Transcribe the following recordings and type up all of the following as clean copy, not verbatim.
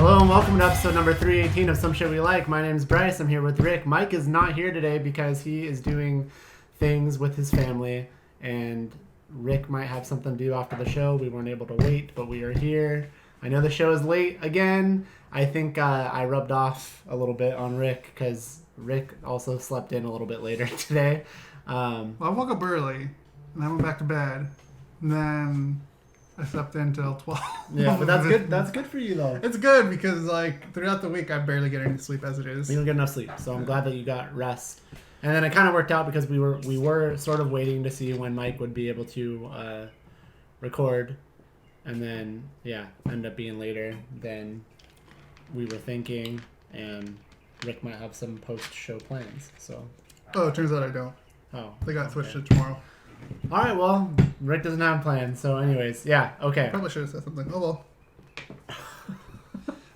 Hello and welcome to episode number 318 of Some Shit We Like. My name's Bryce. I'm here with Rick. Mike is not here today because he is doing things with his family, and Rick might have something to do after the show. We weren't able to wait, but we are here. I know the show is late again. I think I rubbed off a little bit on Rick because Rick also slept in a little bit later today. Well, I woke up early, and I went back to bed, and then I slept in till 12. Yeah, but that's good. That's good for you, though. It's good because, like, throughout the week, I barely get any sleep as it is. You don't get enough sleep, so I'm glad that you got rest. And then it kind of worked out because we were sort of waiting to see when Mike would be able to record, and then ended up being later than we were thinking, and Rick might have some post-show plans. So. Oh, it turns out I don't. Oh. They got switched to tomorrow. All right, well, Rick doesn't have plans, so anyways, okay. Probably should have said something. Oh, well.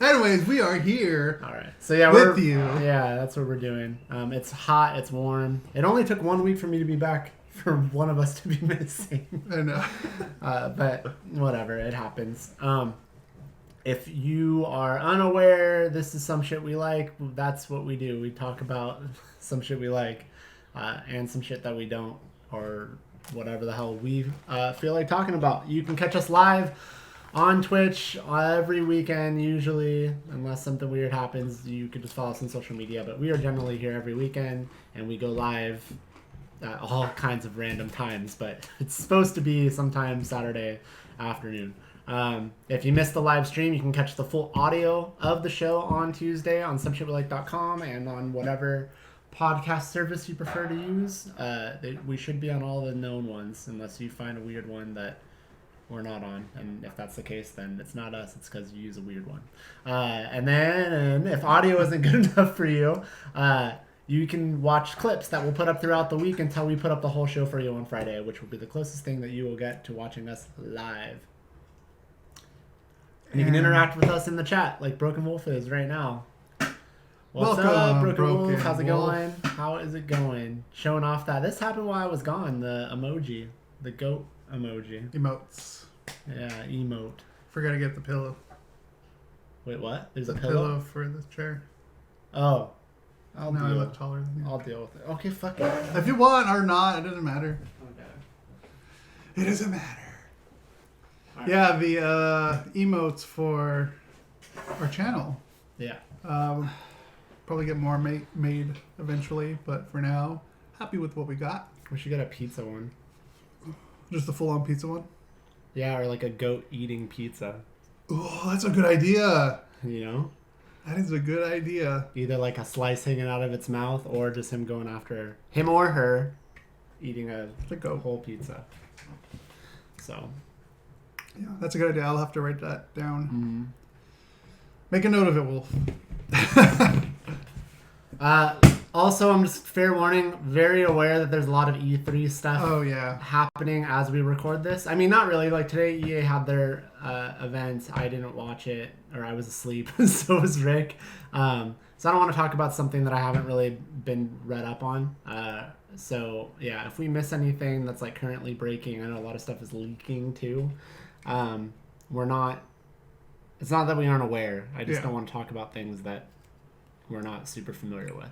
Anyways, we are here. All right. So, with you. Yeah, that's what we're doing. It's hot, it's warm. It only took 1 week for me to be back for one of us to be missing. I know. But whatever, it happens. If you are unaware, this is Some Shit We Like. That's what we do. We talk about some shit we like and some shit that we don't, or whatever the hell we feel like talking about. You can catch us live on Twitch every weekend, usually, unless something weird happens. You can just follow us on social media, but we are generally here every weekend, and we go live at all kinds of random times, but it's supposed to be sometime Saturday afternoon. If you missed the live stream, you can catch the full audio of the show on Tuesday on someshitwelike.com and on whatever podcast service you prefer to use. We should be on all the known ones, unless you find a weird one that we're not on. And if that's the case, then it's not us. It's because you use a weird one. And then if audio isn't good enough for you, you can watch clips that we'll put up throughout the week until we put up the whole show for you on Friday, which will be the closest thing that you will get to watching us live. And you can interact with us in the chat like Broken Wolf is right now. What's up, Broken Wolf? How's it going? How is it going? Showing off that. This happened while I was gone. The emoji. The goat emoji. Emotes. Yeah, emote. Forgot to get the pillow. Wait, what? There's the a pillow? for the chair. Oh. I look taller than you. I'll deal with it. Okay, fuck it. If you want or not, it doesn't matter. Okay. It doesn't matter. Right. Yeah, the emotes for our channel. Yeah. Probably get more made eventually, but for now, happy with what we got. We should get a pizza one. Just a full-on pizza one? Yeah, or like a goat eating pizza. Oh, that's a good idea. You know? That is a good idea. Either like a slice hanging out of its mouth, or just him going after him or her eating a whole pizza. So. Yeah, that's a good idea. I'll have to write that down. Mm-hmm. Make a note of it, Wolf. Also, I'm just fair warning, very aware that there's a lot of E3 stuff happening as we record this. I mean, not really. Like today, EA had their event. I didn't watch it, or I was asleep. So was Rick. So I don't want to talk about something that I haven't really been read up on. So yeah, if we miss anything that's like currently breaking, I know a lot of stuff is leaking too. We're not. It's not that we aren't aware. I just don't want to talk about things that we're not super familiar with.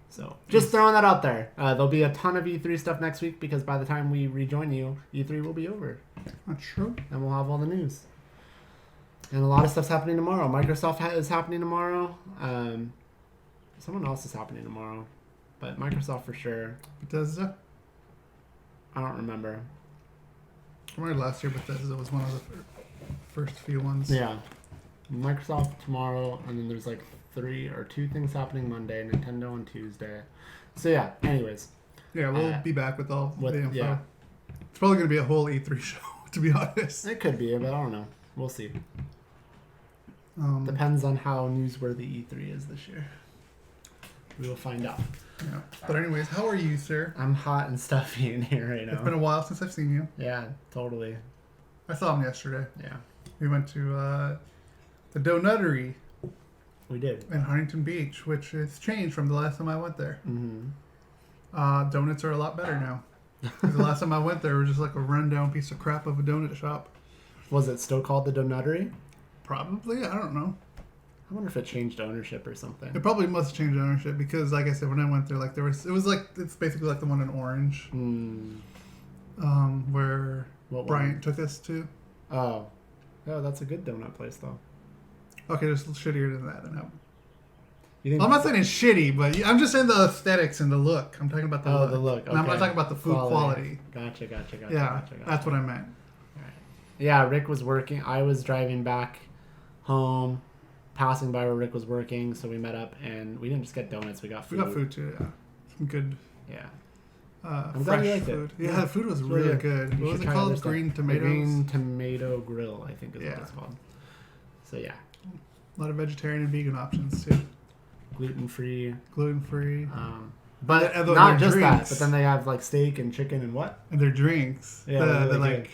So just throwing that out there. There'll be a ton of E3 stuff next week because by the time we rejoin you, E3 will be over. That's true. And we'll have all the news. And a lot of stuff's happening tomorrow. Microsoft is happening tomorrow. Someone else is happening tomorrow. But Microsoft for sure. Bethesda? I don't remember. I remember last year Bethesda was one of the first few ones. Yeah. Microsoft tomorrow, and then there's like 3 or 2 things happening Monday, Nintendo on Tuesday. So yeah, anyways. Yeah, we'll be back with all the info. Yeah. It's probably going to be a whole E3 show, to be honest. It could be, but I don't know. We'll see. Depends on how newsworthy E3 is this year. We will find out. Yeah. But anyways, how are you, sir? I'm hot and stuffy in here right now. It's been a while since I've seen you. Yeah, totally. I saw him yesterday. Yeah. We went to the Donuttery. We did. In Huntington Beach, which has changed from the last time I went there. Mm-hmm. Donuts are a lot better now. The last time I went there, it was just like a rundown piece of crap of a donut shop. Was it still called the Donuttery? Probably. I don't know. I wonder if it changed ownership or something. It probably must change ownership because, like I said, when I went there, like it's basically like the one in Orange, where Bryant took us to. Oh, that's a good donut place though. Okay, just shittier than that. I'm not saying it's shitty, but I'm just saying the aesthetics and the look. I'm talking about the look. The look. Okay. And I'm not talking about the food quality. Gotcha. Yeah, that's what I meant. All right. Yeah, Rick was working. I was driving back home, passing by where Rick was working, so we met up, and we didn't just get donuts. We got food. We got food too. Yeah, some good. Yeah. I'm glad you liked food. It. Yeah, the food was really good. What was it called? Green Tomatoes? Green Tomato Grill, I think is what it's called. So yeah. A lot of vegetarian and vegan options too. Gluten-free. But not just that, but then they have like steak and chicken and what? And their drinks. Yeah, they're like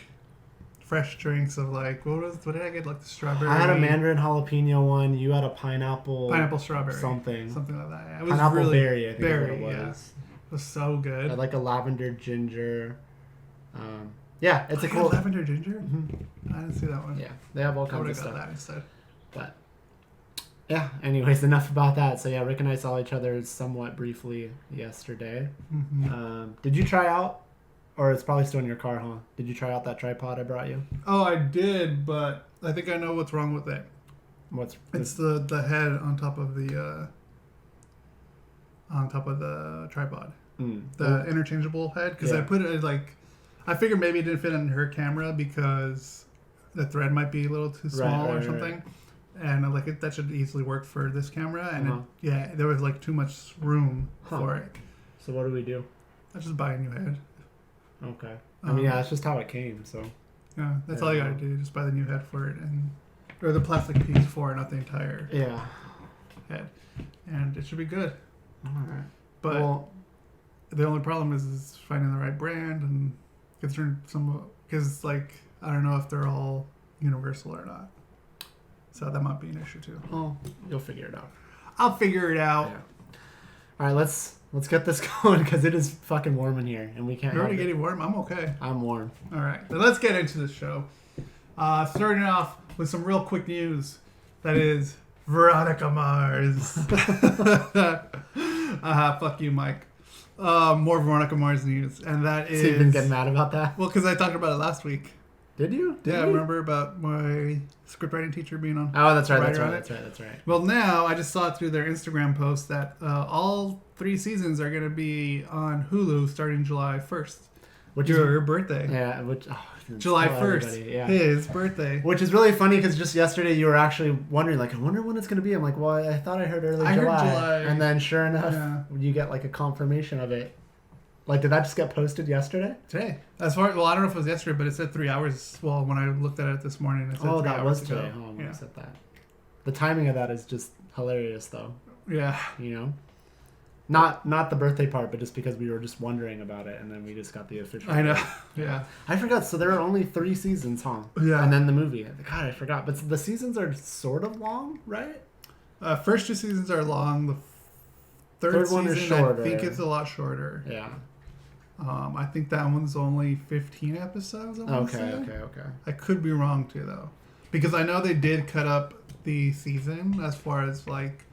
fresh drinks of like, what did I get? Like the strawberry. I had a mandarin jalapeno one. You had a pineapple strawberry. Something like that. Yeah, it was pineapple really berry, I think is what it was. Yeah. It was so good. I had like a lavender ginger. Yeah, it's a cool. Lavender ginger? Mm-hmm. I didn't see that one. Yeah, they have all kinds of stuff. I would have got that instead. But yeah, anyways, enough about that. So yeah, Rick and I saw each other somewhat briefly yesterday. Mm-hmm. Did you try out, or it's probably still in your car, huh? Did you try out that tripod I brought you? Oh, I did, but I think I know what's wrong with it. It's the head on top of the tripod. The interchangeable head, because I put it like, I figured maybe it didn't fit in her camera because the thread might be a little too small or something. Right. And like that should easily work for this camera, and there was like too much room for it. So what do we do? I just buy a new head. Okay. I mean, that's just how it came. So yeah, that's all you gotta do. Just buy the new head for it, or the plastic piece for it, not the entire head, and it should be good. All right. But the only problem is finding the right brand and because like I don't know if they're all universal or not. So that might be an issue too. Oh, you'll figure it out. I'll figure it out. Yeah. All right, let's get this going because it is fucking warm in here and we can't. You're already getting warm. I'm okay. I'm warm. All right, so let's get into the show. Starting off with some real quick news. That is Veronica Mars. Fuck you, Mike. More Veronica Mars news, and that is. So you've been getting mad about that? Well, because I talked about it last week. Did you? I remember about my scriptwriting teacher being on. Oh, that's right. That's right. Well, now I just saw through their Instagram post that all 3 seasons are going to be on Hulu starting July 1st. Which is your birthday. Yeah, July 1st. Yeah. His birthday. Which is really funny because just yesterday you were actually wondering, like, I wonder when it's going to be. I'm like, well, I thought I heard early July. Heard July. And then sure enough, you get like a confirmation of it. Like, did that just get posted yesterday? Today. I don't know if it was yesterday, but it said 3 hours. Well, when I looked at it this morning, it said 3 hours that was ago. today. Oh, I said that. The timing of that is just hilarious, though. Yeah. You know? Not the birthday part, but just because we were just wondering about it, and then we just got the official. I know. Yeah. I forgot. So there are only 3 seasons, huh? Yeah. And then the movie. God, I forgot. But the seasons are sort of long, right? First 2 seasons are long. The third one season, is shorter. I think it's a lot shorter. Yeah. I think that one's only 15 episodes. Okay. I could be wrong too, though, because I know they did cut up the season as far as like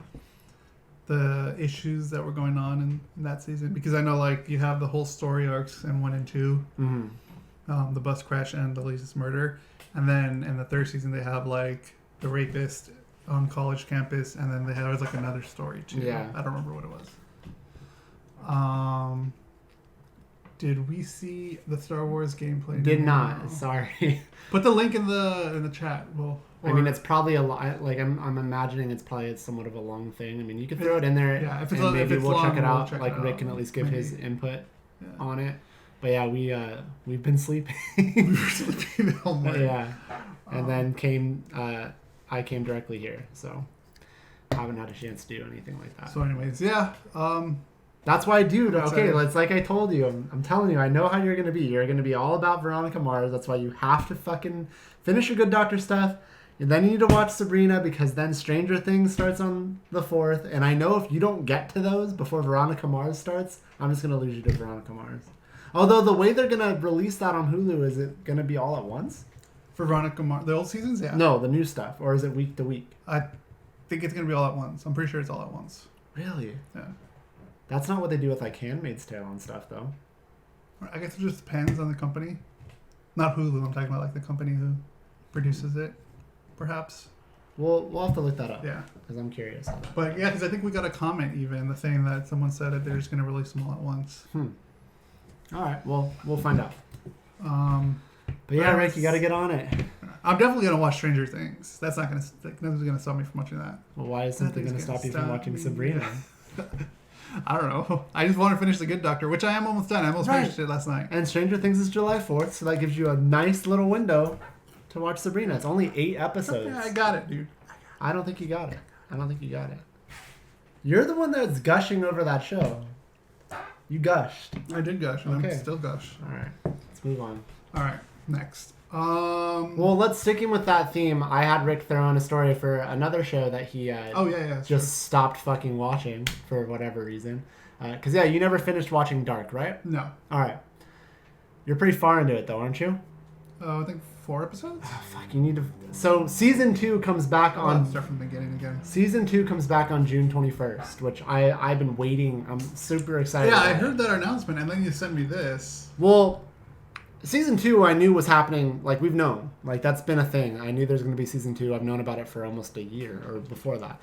the issues that were going on in that season. Because I know like you have the whole story arcs in 1 and 2, the bus crash and the Lisa's murder, and then in the 3rd season they have like the rapist on college campus, and then they have like another story too. Yeah, I don't remember what it was. Did we see the Star Wars gameplay? Did not. Sorry. Put the link in the chat. Well, I mean, it's probably a lot. Like I'm imagining it's probably somewhat of a long thing. I mean, you could throw it in there. Yeah, if maybe we'll long, check it out. Check like it Rick out. can at least give his input Yeah. on it. But yeah, we've been sleeping. We were sleeping all morning. Yeah, and then I came directly here, so I haven't had a chance to do anything like that. So, anyways, yeah. That's why, dude. Okay, it's like I told you. I'm telling you. I know how you're gonna be. You're gonna be all about Veronica Mars. That's why you have to fucking finish your Good Doctor stuff. And then you need to watch Sabrina because then Stranger Things starts on the 4th. And I know if you don't get to those before Veronica Mars starts, I'm just gonna lose you to Veronica Mars. Although the way they're gonna release that on Hulu, is it gonna be all at once? For Veronica Mars, the old seasons, yeah. No, the new stuff, or is it week to week? I think it's gonna be all at once. I'm pretty sure it's all at once. Really? Yeah. That's not what they do with like Handmaid's Tale and stuff, though. I guess it just depends on the company. Not Hulu. I'm talking about like the company who produces it, perhaps. We'll have to look that up. Yeah. Because I'm curious. But yeah, because I think we got a comment even the saying that someone said that they're just gonna release them all at once. All right. Well, we'll find out. But yeah, But Rick, you got to get on it. I'm definitely gonna watch Stranger Things. That's not gonna. Nothing's gonna stop me from watching that. Well, why is something going to stop you from watching Sabrina? I don't know. I just want to finish The Good Doctor, which I am almost done. I almost finished it last night. And Stranger Things is July 4th, so that gives you a nice little window to watch Sabrina. It's only 8 episodes. Yeah, I got it, dude. I don't think you got it. You're the one that's gushing over that show. You gushed. I did gush, and Okay. I'm still gush. All right. Let's move on. All right, next. Well, let's sticking with that theme. I had Rick throw in a story for another show that he just stopped fucking watching for whatever reason. Because you never finished watching Dark, right? No. All right. You're pretty far into it though, aren't you? I think 4 episodes. Oh, fuck, you need to. So season 2 comes back on. Let's start from the beginning again. Season 2 comes back on June 21st, which I've been waiting. I'm super excited. Yeah, I heard that announcement, and then you sent me this. Well, season 2 I knew was happening. Like we've known, like that's been a thing. I knew there's going to be season 2. I've known about it for almost a year or before that.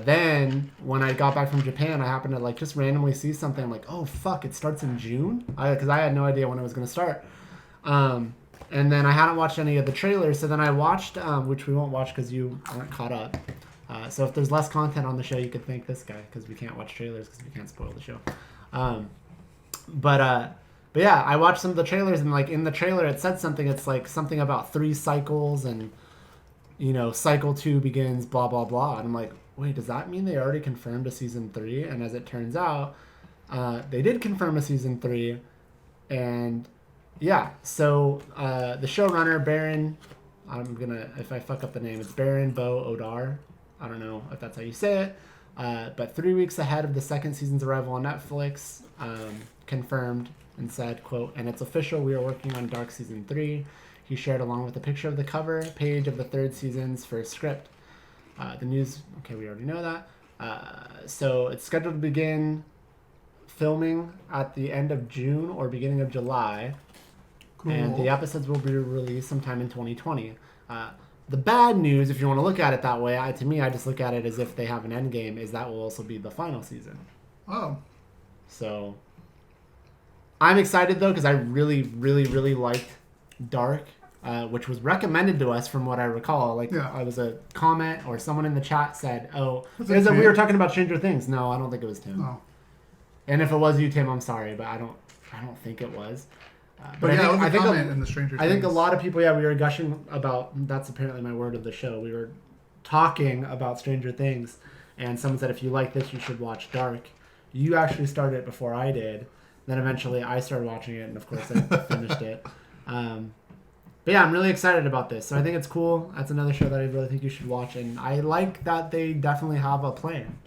Then when I got back from Japan, I happened to like just randomly see something. I'm like, oh fuck, it starts in June. Because I had no idea when it was going to start. And then I hadn't watched any of the trailers, so then I watched, which we won't watch because you aren't caught up. So if there's less content on the show, you could thank this guy because we can't watch trailers because we can't spoil the show. But yeah, I watched some of the trailers, and like in the trailer it said something. It's like something about 3 cycles, and cycle 2 begins blah blah blah. And I'm like, wait, does that mean they already confirmed a season 3? And as it turns out, they did confirm a season 3, and yeah. So the showrunner Baron, if I fuck up the name, it's Baron Bo Odar. I don't know if that's how you say it. But 3 weeks ahead of the second season's arrival on Netflix, confirmed and said, quote, "And it's official, we are working on Dark Season 3. He shared along with a picture of the cover page of the 3rd season's first script. The news, okay, we already know that. So it's scheduled to begin filming at the end of June or beginning of July. Cool. And the episodes will be released sometime in 2020. The bad news, if you want to look at it that way, to me, I just look at it as if they have an end game, is that will also be the final season. Oh. So I'm excited, though, because I really, really, really liked Dark, which was recommended to us from what I recall. Like, I was a comment or someone in the chat said, we were talking about Stranger Things. No, I don't think it was Tim. Oh. And if it was you, Tim, I'm sorry, but I don't think it was. But yeah, I think in the Stranger Things. I think a lot of people, we were gushing about, that's apparently my word of the show, we were talking about Stranger Things, and someone said, if you like this, you should watch Dark. You actually started it before I did. Then eventually I started watching it, and of course I finished it. But yeah, I'm really excited about this. So I think it's cool. That's another show that I really think you should watch, and I like that they definitely have a plan,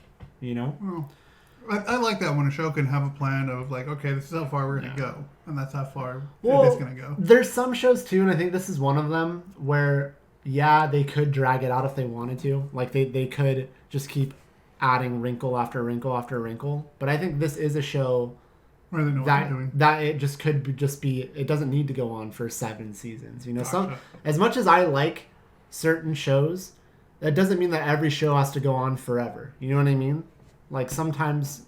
Well, I like that when a show can have a plan of like, okay, this is how far we're going to go. And that's how far it is going to go. There's some shows too, and I think this is one of them, where, they could drag it out if they wanted to. Like, they could just keep adding wrinkle after wrinkle after wrinkle. But I think this is a show where they know what they're doing. That it just could be, it doesn't need to go on for 7 seasons. Gotcha. As much as I like certain shows, that doesn't mean that every show has to go on forever. You know what I mean? Like, sometimes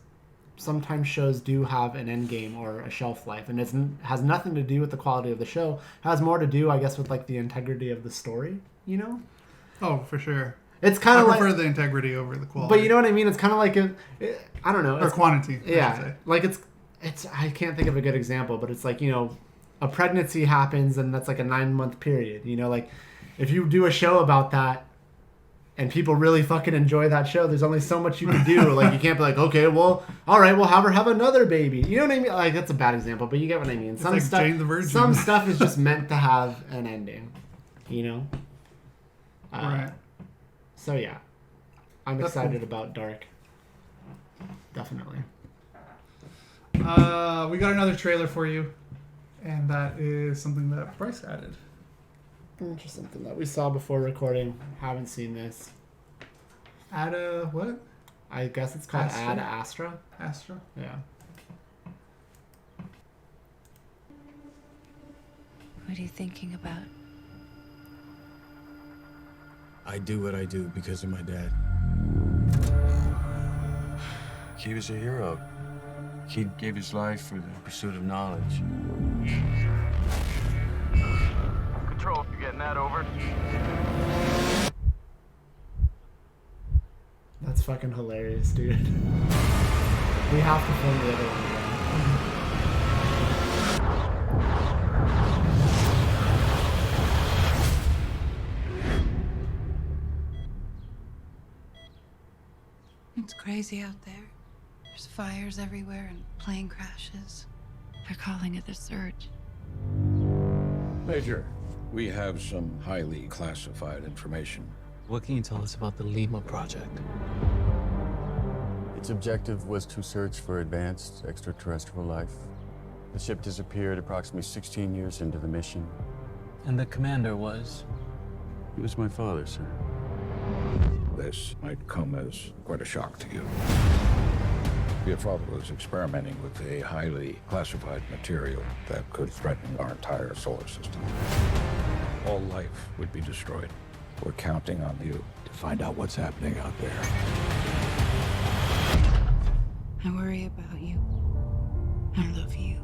shows do have an end game or a shelf life, and it has nothing to do with the quality of the show. It has more to do, I guess, with like the integrity of the story. Oh, for sure. It's kind of I prefer the integrity over the quality. But you know what I mean? It's kind of like I don't know. Or quantity. Yeah, like it's. I can't think of a good example, but it's like a pregnancy happens, and that's like a 9-month period. Like if you do a show about that, and people really fucking enjoy that show, there's only so much you can do. Like, you can't be like, okay, well, all right, we'll have her have another baby. You know what I mean? Like, that's a bad example, but you get what I mean. It's like Jane the Virgin. Some stuff is just meant to have an ending, Right. So, yeah. I'm excited about Dark. Definitely. We got another trailer for you, and that is something that Bryce added. Just something that we saw before recording. Haven't seen this. What? I guess it's called Astra? Astra. Astra? Yeah. What are you thinking about? I do what I do because of my dad. He was a hero. He gave his life for the pursuit of knowledge. Control, you getting that over? That's fucking hilarious, dude. We have to film the other one again. It's crazy out there. There's fires everywhere and plane crashes. They're calling it the surge. Major, we have some highly classified information. What can you tell us about the Lima project? Its objective was to search for advanced extraterrestrial life. The ship disappeared approximately 16 years into the mission. And the commander was? He was my father, sir. This might come as quite a shock to you. Your father was experimenting with a highly classified material that could threaten our entire solar system. All life would be destroyed. We're counting on you to find out what's happening out there. I worry about you. I love you.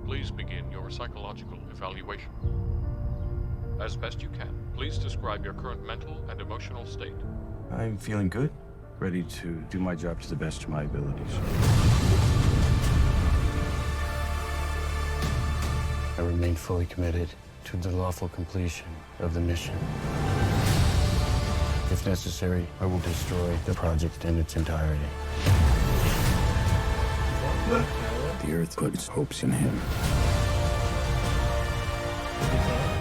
Please begin your psychological evaluation. As best you can, please describe your current mental and emotional state. I'm feeling good, ready to do my job to the best of my abilities. I remain fully committed to the lawful completion of the mission. If necessary, I will destroy the project in its entirety. The Earth put its hopes in him.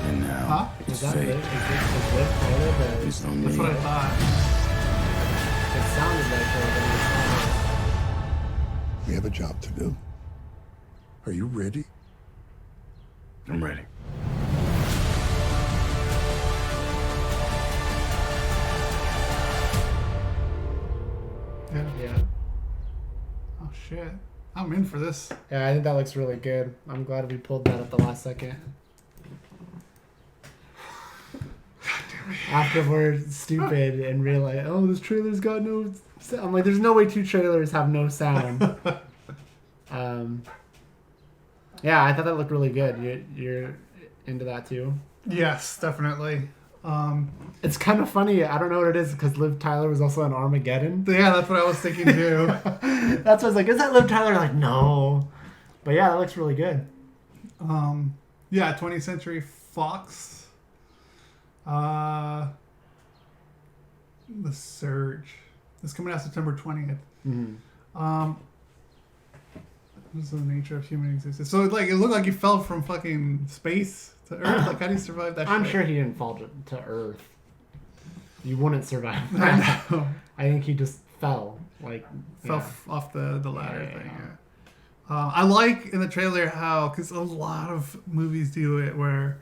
And now its Is that fate Liv? Is Liv Tyler the... is on That's me. what I thought. It sounded like her, but We have a job to do. Are you ready? I'm ready. yeah. Oh shit. I'm in for this. Yeah, I think that looks really good. I'm glad we pulled that at the last second. After we're stupid and realize, oh, this trailer's got no sound. I'm like, there's no way two trailers have no sound. Yeah, I thought that looked really good. You're into that too? Yes, definitely. It's kind of funny. I don't know what it is because Liv Tyler was also in Armageddon. Yeah, that's what I was thinking too. That's what I was like, is that Liv Tyler? Like, no. But yeah, that looks really good. Yeah, 20th Century Fox. The Surge. It's coming out September 20th. Mm-hmm. What's the nature of human existence? So like, it looked like he fell from fucking space to Earth. Like, how do you survive that? I'm shit? sure he didn't fall to Earth. You wouldn't survive I that. know. I think he just fell. Like, Fell yeah. off the ladder Yeah. thing. Yeah. I like in the trailer how, because a lot of movies do it where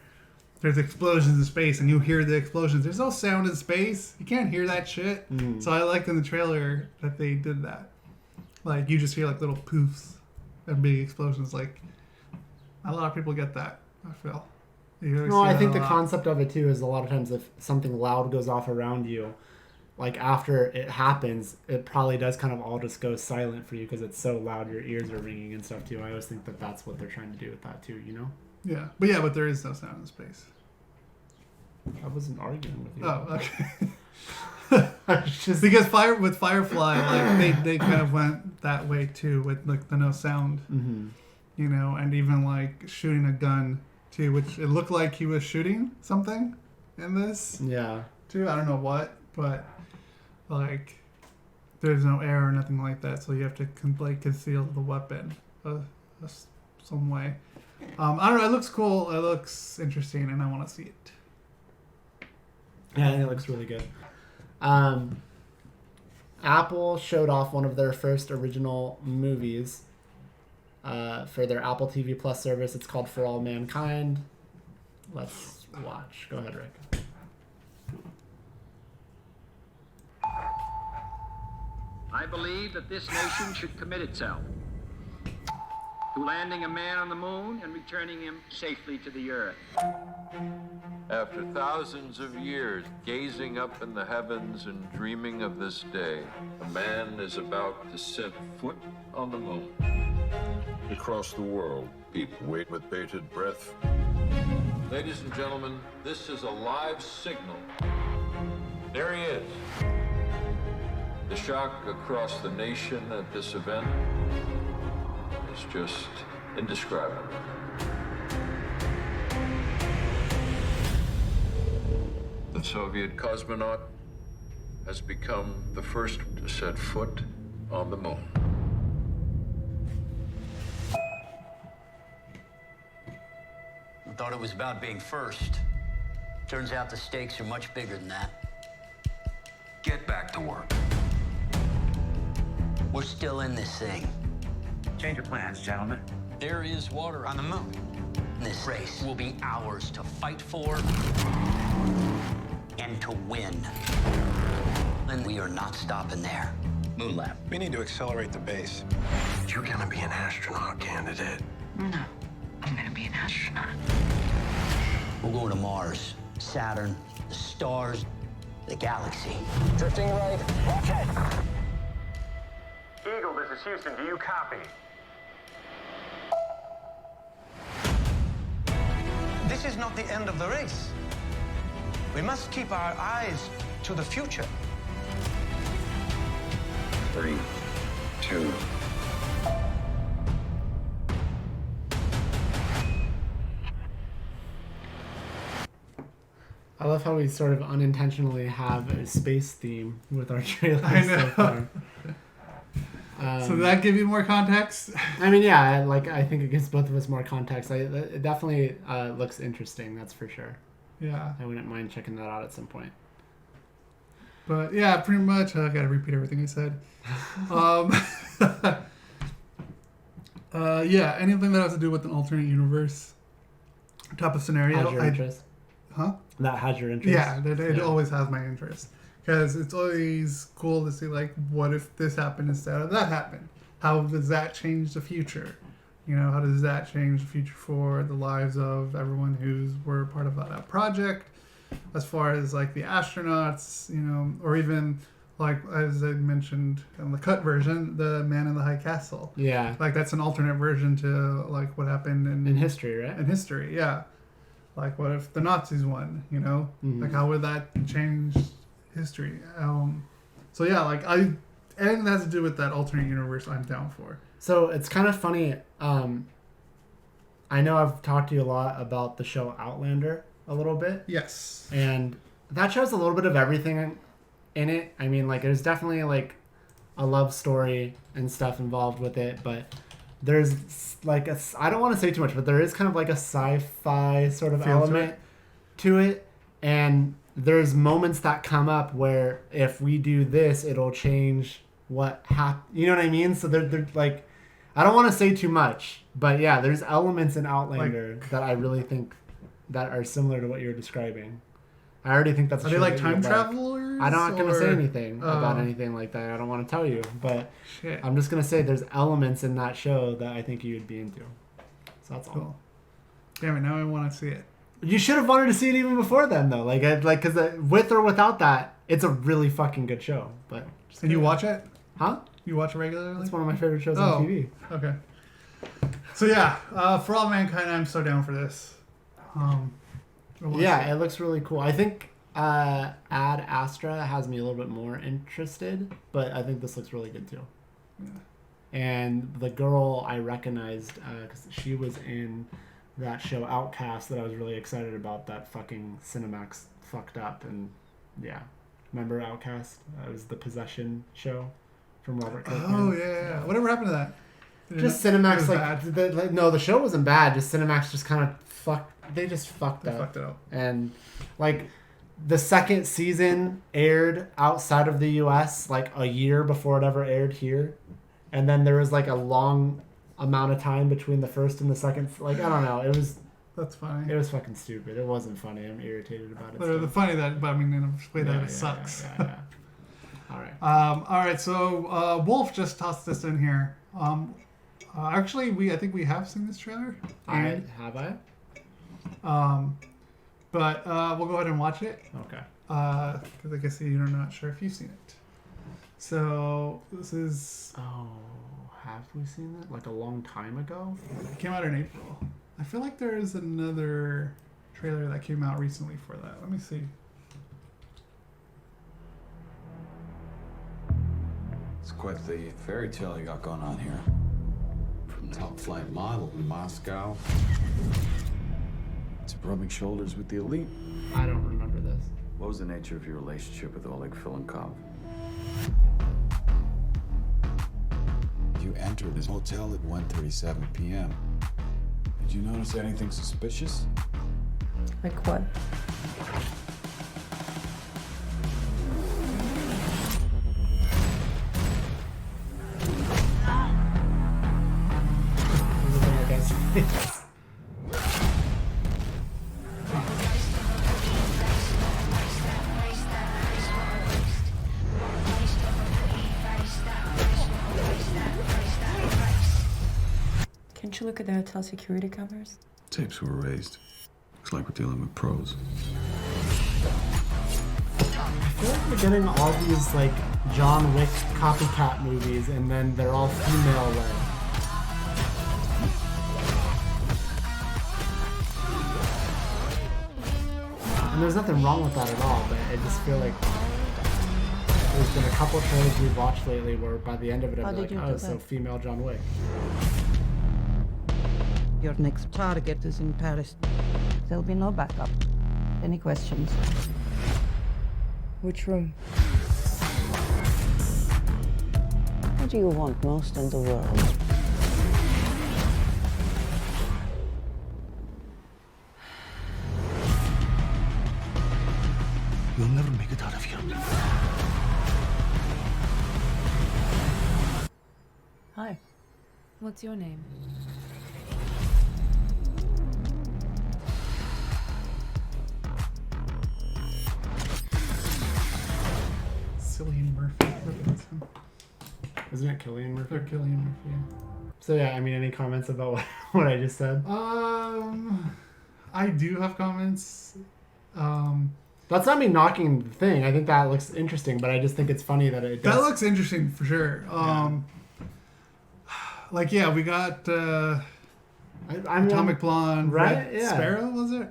there's explosions in space and you hear the explosions. There's no sound in space. You can't hear that shit. Mm. So I liked in the trailer that they did that. Like, you just hear like little poofs and big explosions. Like, a lot of people get that, I feel. No, I think the concept of it too is a lot of times if something loud goes off around you, like after it happens, it probably does kind of all just go silent for you because it's so loud your ears are ringing and stuff too. I always think that that's what they're trying to do with that too, you know? Yeah, but there is no sound in space. I wasn't arguing with you. Oh, okay. I was just... Because with Firefly, like they kind of went that way too, with like the no sound, Mm-hmm. you know, and even like shooting a gun too, which it looked like he was shooting something in this Yeah. too. I don't know what, but like there's no air or nothing like that, so you have to conceal the weapon some way. I don't know. It looks cool. It looks interesting, and I want to see it. Yeah, I think it looks really good. Apple showed off one of their first original movies for their Apple TV Plus service. It's called For All Mankind. Let's watch. Go ahead, Rick. I believe that this nation should commit itself to landing a man on the moon and returning him safely to the earth. After thousands of years gazing up in the heavens and dreaming of this day, a man is about to set foot on the moon. Across the world, people wait with bated breath. Ladies and gentlemen, this is a live signal. There he is. The shock across the nation at this event is just indescribable. The Soviet cosmonaut has become the first to set foot on the moon. I thought it was about being first. Turns out the stakes are much bigger than that. Get back to work. We're still in this thing. Change your plans, gentlemen. There is water on the moon. This race will be ours to fight for and to win. And we are not stopping there. Moon Lab. We need to accelerate the base. You're gonna be an astronaut candidate. No, I'm gonna be an astronaut. We're going to Mars, Saturn, the stars, the galaxy. Drifting right. Watch it. Eagle, this is Houston. Do you copy? This is not the end of the race. We must keep our eyes to the future. 3, 2. I love how we sort of unintentionally have a space theme with our trailers I know. so far. So did that give you more context? I mean, yeah, I think it gives both of us more context. It definitely looks interesting, that's for sure. Yeah. I wouldn't mind checking that out at some point. But yeah, pretty much. I gotta repeat everything I said. Yeah, anything that has to do with an alternate universe type of scenario. Has your interest? Huh? That has your interest? Yeah, it always has my interest. Because it's always cool to see, like, what if this happened instead of that happened? How does that change the future? You know, how does that change the future for the lives of everyone who's were part of that project? As far as, like, the astronauts, you know, or even, like, as I mentioned in the cut version, the Man in the High Castle. Yeah. Like, that's an alternate version to, like, what happened in history, right? In history, yeah. Like, what if the Nazis won, you know? Mm-hmm. Like, how would that change history? So, yeah, like, anything that has to do with that alternate universe, I'm down for. So, it's kind of funny. I know I've talked to you a lot about the show Outlander a little bit. Yes. And that show has a little bit of everything in it. I mean, like, there's definitely, like, a love story and stuff involved with it, but there's like I don't want to say too much, but there is kind of like a sci-fi sort of element to it, and there's moments that come up where if we do this, it'll change what you know what I mean? So they're like, I don't want to say too much, but yeah, there's elements in Outlander that I really think that are similar to what you're describing. I already think that's. Are they like time travelers? I'm not going to say anything about anything like that. I don't want to tell you, but I'm just going to say there's elements in that show that I think you would be into. So that's all. Damn it! Now I want to see it. You should have wanted to see it even before then, though. Because with or without that, it's a really fucking good show. But and you watch it? Huh? You watch it regularly? It's one of my favorite shows on TV. Okay. So yeah, For All Mankind, I'm so down for this. Yeah, it looks really cool. I think Ad Astra has me a little bit more interested, but I think this looks really good too. Yeah. And the girl I recognized because she was in that show Outcast that I was really excited about. That fucking Cinemax fucked up, and yeah, remember Outcast? It was the Possession show from Robert Kirkman. Oh yeah, whatever happened to that? Just Cinemax no, the show wasn't bad. Just Cinemax just kind of fucked. They just fucked up. Fucked it up. And like the second season aired outside of the U.S. like a year before it ever aired here, and then there was like a long amount of time between the first and the second. Like I don't know. It was. That's funny. It was fucking stupid. It wasn't funny. I'm irritated about it. The funny that, but I mean, in a way that it sucks. Yeah. All right. All right. So Wolf just tossed this in here. Actually, I think we have seen this trailer. Have I? But we'll go ahead and watch it. Okay. Because I guess you're not sure if you've seen it. So this is. Oh, have we seen it? Like a long time ago? It came out in April. I feel like there is another trailer that came out recently for that. Let me see. It's quite the fairy tale you got going on here. From top flight model in Moscow to rubbing shoulders with the elite. I don't remember this. What was the nature of your relationship with Oleg Filenkov? You entered his hotel at 1:37 p.m. Did you notice anything suspicious? Like what? Can't you look at the hotel security cameras? Tapes were erased. Looks like we're dealing with pros. I feel like we're getting all these like John Wick copycat movies, and then they're all female led. And there's nothing wrong with that at all, but I just feel like there's been a couple trailers we've watched lately where by the end of it I'd be like, oh, so female John Wick. Your next target is in Paris. There'll be no backup. Any questions? Which room? What do you want most in the world? You'll never make it out of here. Hi. What's your name? Cillian Murphy. Isn't it Cillian Murphy? Or Cillian Murphy. So yeah, I mean, any comments about what I just said? I do have comments. That's not me knocking the thing. I think that looks interesting, but I just think it's funny that it does. That looks interesting for sure. Like, yeah, we got Atomic Blonde, right? Red Yeah. Sparrow, was it?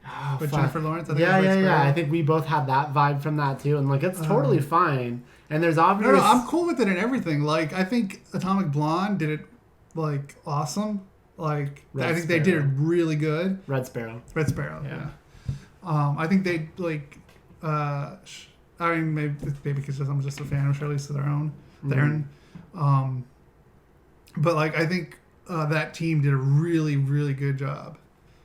Oh, With fuck. Jennifer Lawrence. I think Yeah, it was Red yeah. Sparrow. I think we both had that vibe from that too, and like it's totally fine. And there's obviously No, I'm cool with it and everything. Like, I think Atomic Blonde did it like awesome. Like, I think they did it really good. Red Sparrow. Red Sparrow. Yeah. I think they like. I mean, maybe because I'm just a fan of Charlize Theron. But like, I think that team did a really, really good job.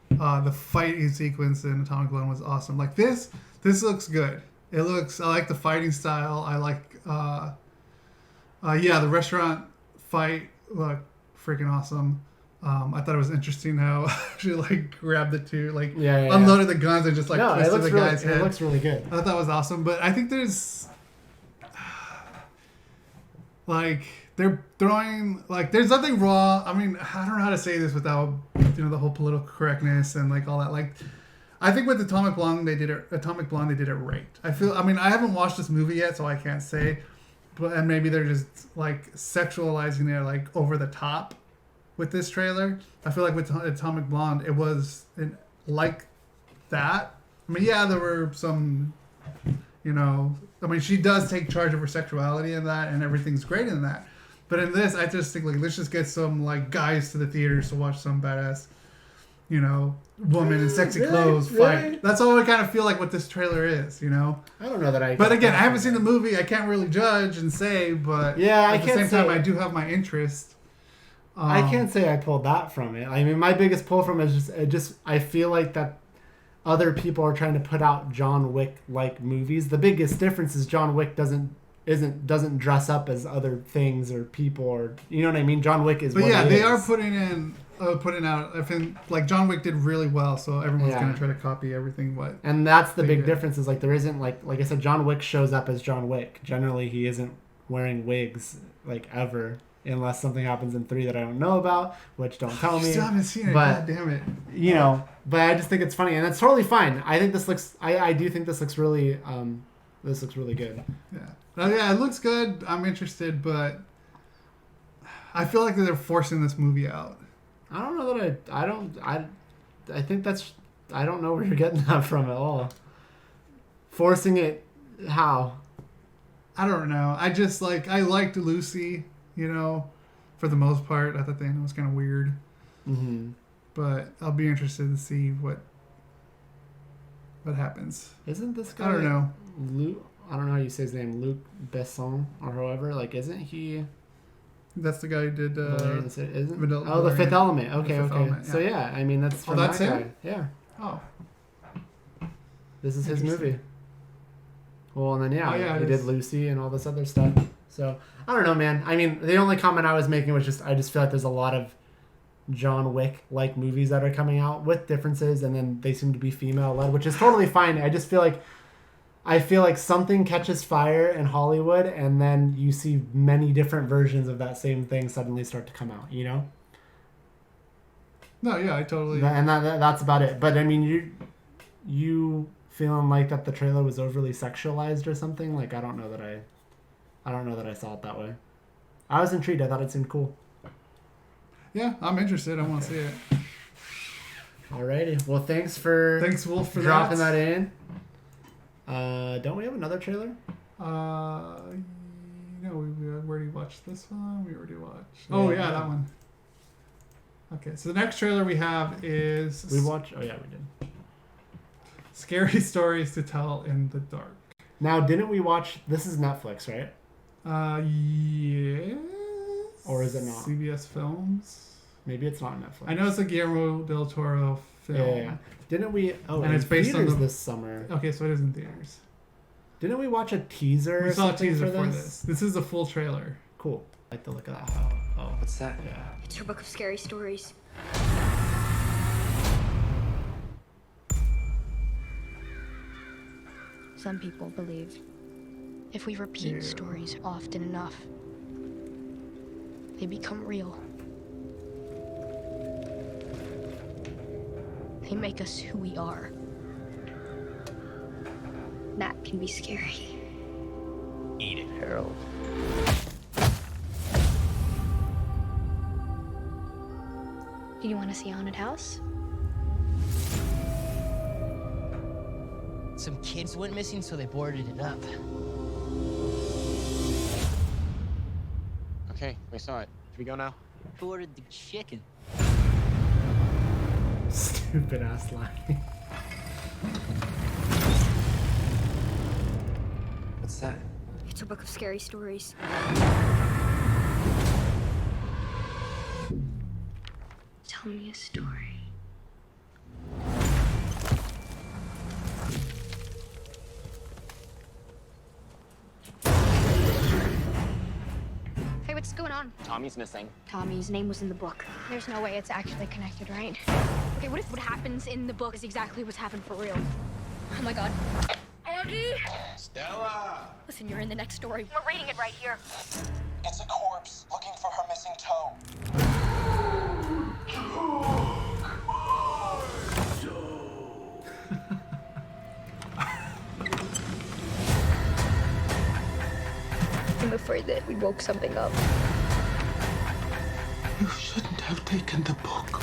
The fighting sequence in Atomic Blonde was awesome. Like this looks good. I like the fighting style. I like, the restaurant fight looked freaking awesome. I thought it was interesting how she like grabbed the two, like unloaded the guns and just like twisted the guy's head. It looks really good. I thought that was awesome. But I think there's like they're throwing like there's nothing wrong. I mean, I don't know how to say this without the whole political correctness and like all that. Like, I think with Atomic Blonde they did it right. I haven't watched this movie yet, so I can't say. And maybe they're just like sexualizing it like over the top with this trailer. I feel like with Atomic Blonde it was like that. I mean, yeah, there were some, she does take charge of her sexuality in that, and everything's great in that. But in this, I just think like let's just get some like guys to the theaters to watch some badass, woman in sexy clothes fight. That's all I kind of feel like what this trailer is, I don't know that I. But again, I haven't seen the movie. I can't really judge and say. But at the same time, I do have my interest. I can't say I pulled that from it. I mean, my biggest pull from it is just I feel like that other people are trying to put out John Wick like movies. The biggest difference is John Wick doesn't doesn't dress up as other things or people, or you know what I mean. John Wick is. But what yeah, it they is. are putting out. I think like John Wick did really well, so everyone's Yeah. gonna try to copy everything. What? And that's the they big did. difference is like there isn't like I said, John Wick shows up as John Wick. Generally, he isn't wearing wigs like ever, unless something happens in 3 that I don't know about, which don't tell me. Still haven't seen it. But God damn it. you know, but I just think it's funny, and it's totally fine. I think this looks. I do think this looks really. This looks really good. Yeah. Yeah, it looks good. I'm interested, but I feel like they're forcing this movie out. I don't know that I think that's. I don't know where you're getting that from at all. Forcing it, how? I don't know. I just I liked Lucy, you know, for the most part. I thought the end was kind of weird. Mm-hmm. But I'll be interested to see what happens. Isn't this guy? I don't know. Luc. I don't know how you say his name. Luc Besson or however. Like, isn't he? That's the guy who did. Isn't? Vanilla- Oh, The Fifth Element. The Okay, Fifth okay. Element, yeah. So yeah, I mean that's from that's that him? guy. Yeah. Oh. This is his Interesting. movie. Well, and then Oh, yeah, he it did is. Lucy and all this other stuff. So I don't know, man. I mean, the only comment I was making was just I just feel like there's a lot of John Wick like movies that are coming out with differences, and then they seem to be female led, which is totally fine. I just feel like something catches fire in Hollywood, and then you see many different versions of that same thing suddenly start to come out. You know. No, yeah, I totally. And that's about it. But I mean, you feeling like that the trailer was overly sexualized or something? Like I don't know that I saw it that way. I was intrigued. I thought it seemed cool. Yeah, I'm interested. I want to see it. Alrighty. Well, thanks Wolf for dropping that in. Don't we have another trailer? No, we already watched this one. We already watched. Oh yeah, that one. Okay, so the next trailer we have is We watched. Oh yeah, we did. Scary Stories to Tell in the Dark. Now, didn't we watch? This is Netflix, right? Yes. Or is it not? CBS Films. Maybe it's not Netflix. I know it's a Guillermo del Toro film. Yeah. Didn't we? Oh, and it's based on theaters this summer. Okay, so it is in theaters. Didn't we watch a teaser? We or saw a something teaser for for this? this. This is a full trailer. Cool. I like the look of that. Oh, What's that? yeah. It's her book of scary stories. Some people believe if we repeat stories often enough, they become real. They make us who we are. That can be scary. Eat it, Harold. Do you want to see Haunted House? Some kids went missing, so they boarded it up. Okay, we saw it. Should we go now? Who ordered the chicken? Stupid ass line. What's that? It's her book of scary stories. Tell me a story. Hey, what's going on? Tommy's missing. Tommy's name was in the book. There's no way it's actually connected, right? Okay, what if what happens in the book is exactly what's happened for real? Oh my god. Aggie! Stella! Listen, you're in the next story. We're reading it right here. It's a corpse looking for her missing toe. I'm afraid that we woke something up. You shouldn't have taken the book.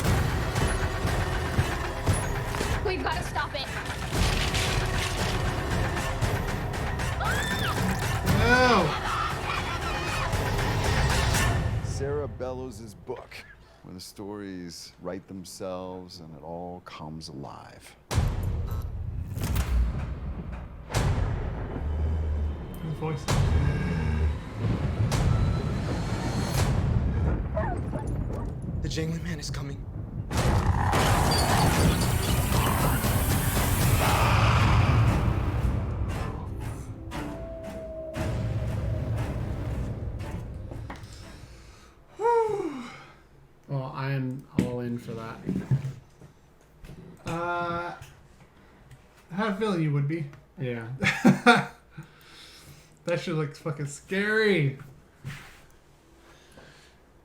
We've got to stop it. No! Sarah Bellows' book, where the stories write themselves and it all comes alive. His voice. The jangling man is coming. a feeling you would be. Yeah. That shit looks fucking scary.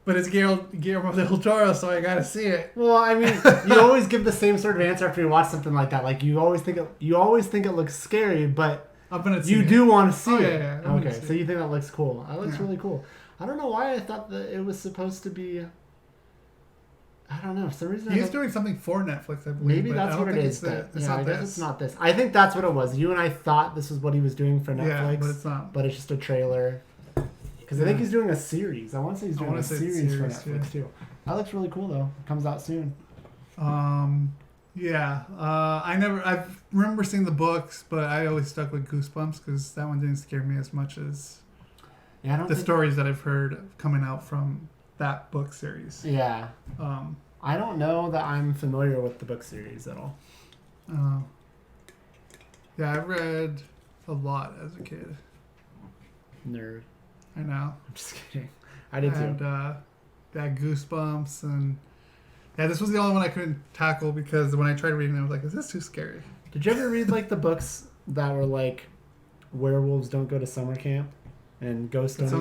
But it's Guillermo del Toro, so I gotta see it. Well, I mean, you always give the same sort of answer after you watch something like that. Like you always think it looks scary, but you do want to see it. Yeah, okay, so you think that looks cool? That looks really cool. I don't know why I thought that it was supposed to be. I don't know. For some reason, he's doing something for Netflix, I believe. Maybe that's what it is. I guess it's not this. I think that's what it was. You and I thought this was what he was doing for Netflix. Yeah, but it's not. But it's just a trailer. Because I think he's doing a series. I want to say he's doing a series for Netflix too. That looks really cool though. It comes out soon. Yeah. I remember seeing the books, but I always stuck with Goosebumps because that one didn't scare me as much as the stories that I've heard coming out from that book series. Yeah. I don't know that I'm familiar with the book series at all. Yeah, I read a lot as a kid. Nerd. I know. I'm just kidding. I did too. And that Goosebumps and this was the only one I couldn't tackle because when I tried reading it, I was like, "Is this too scary?" Did you ever read like the books that were like werewolves don't go to summer camp and ghosts don't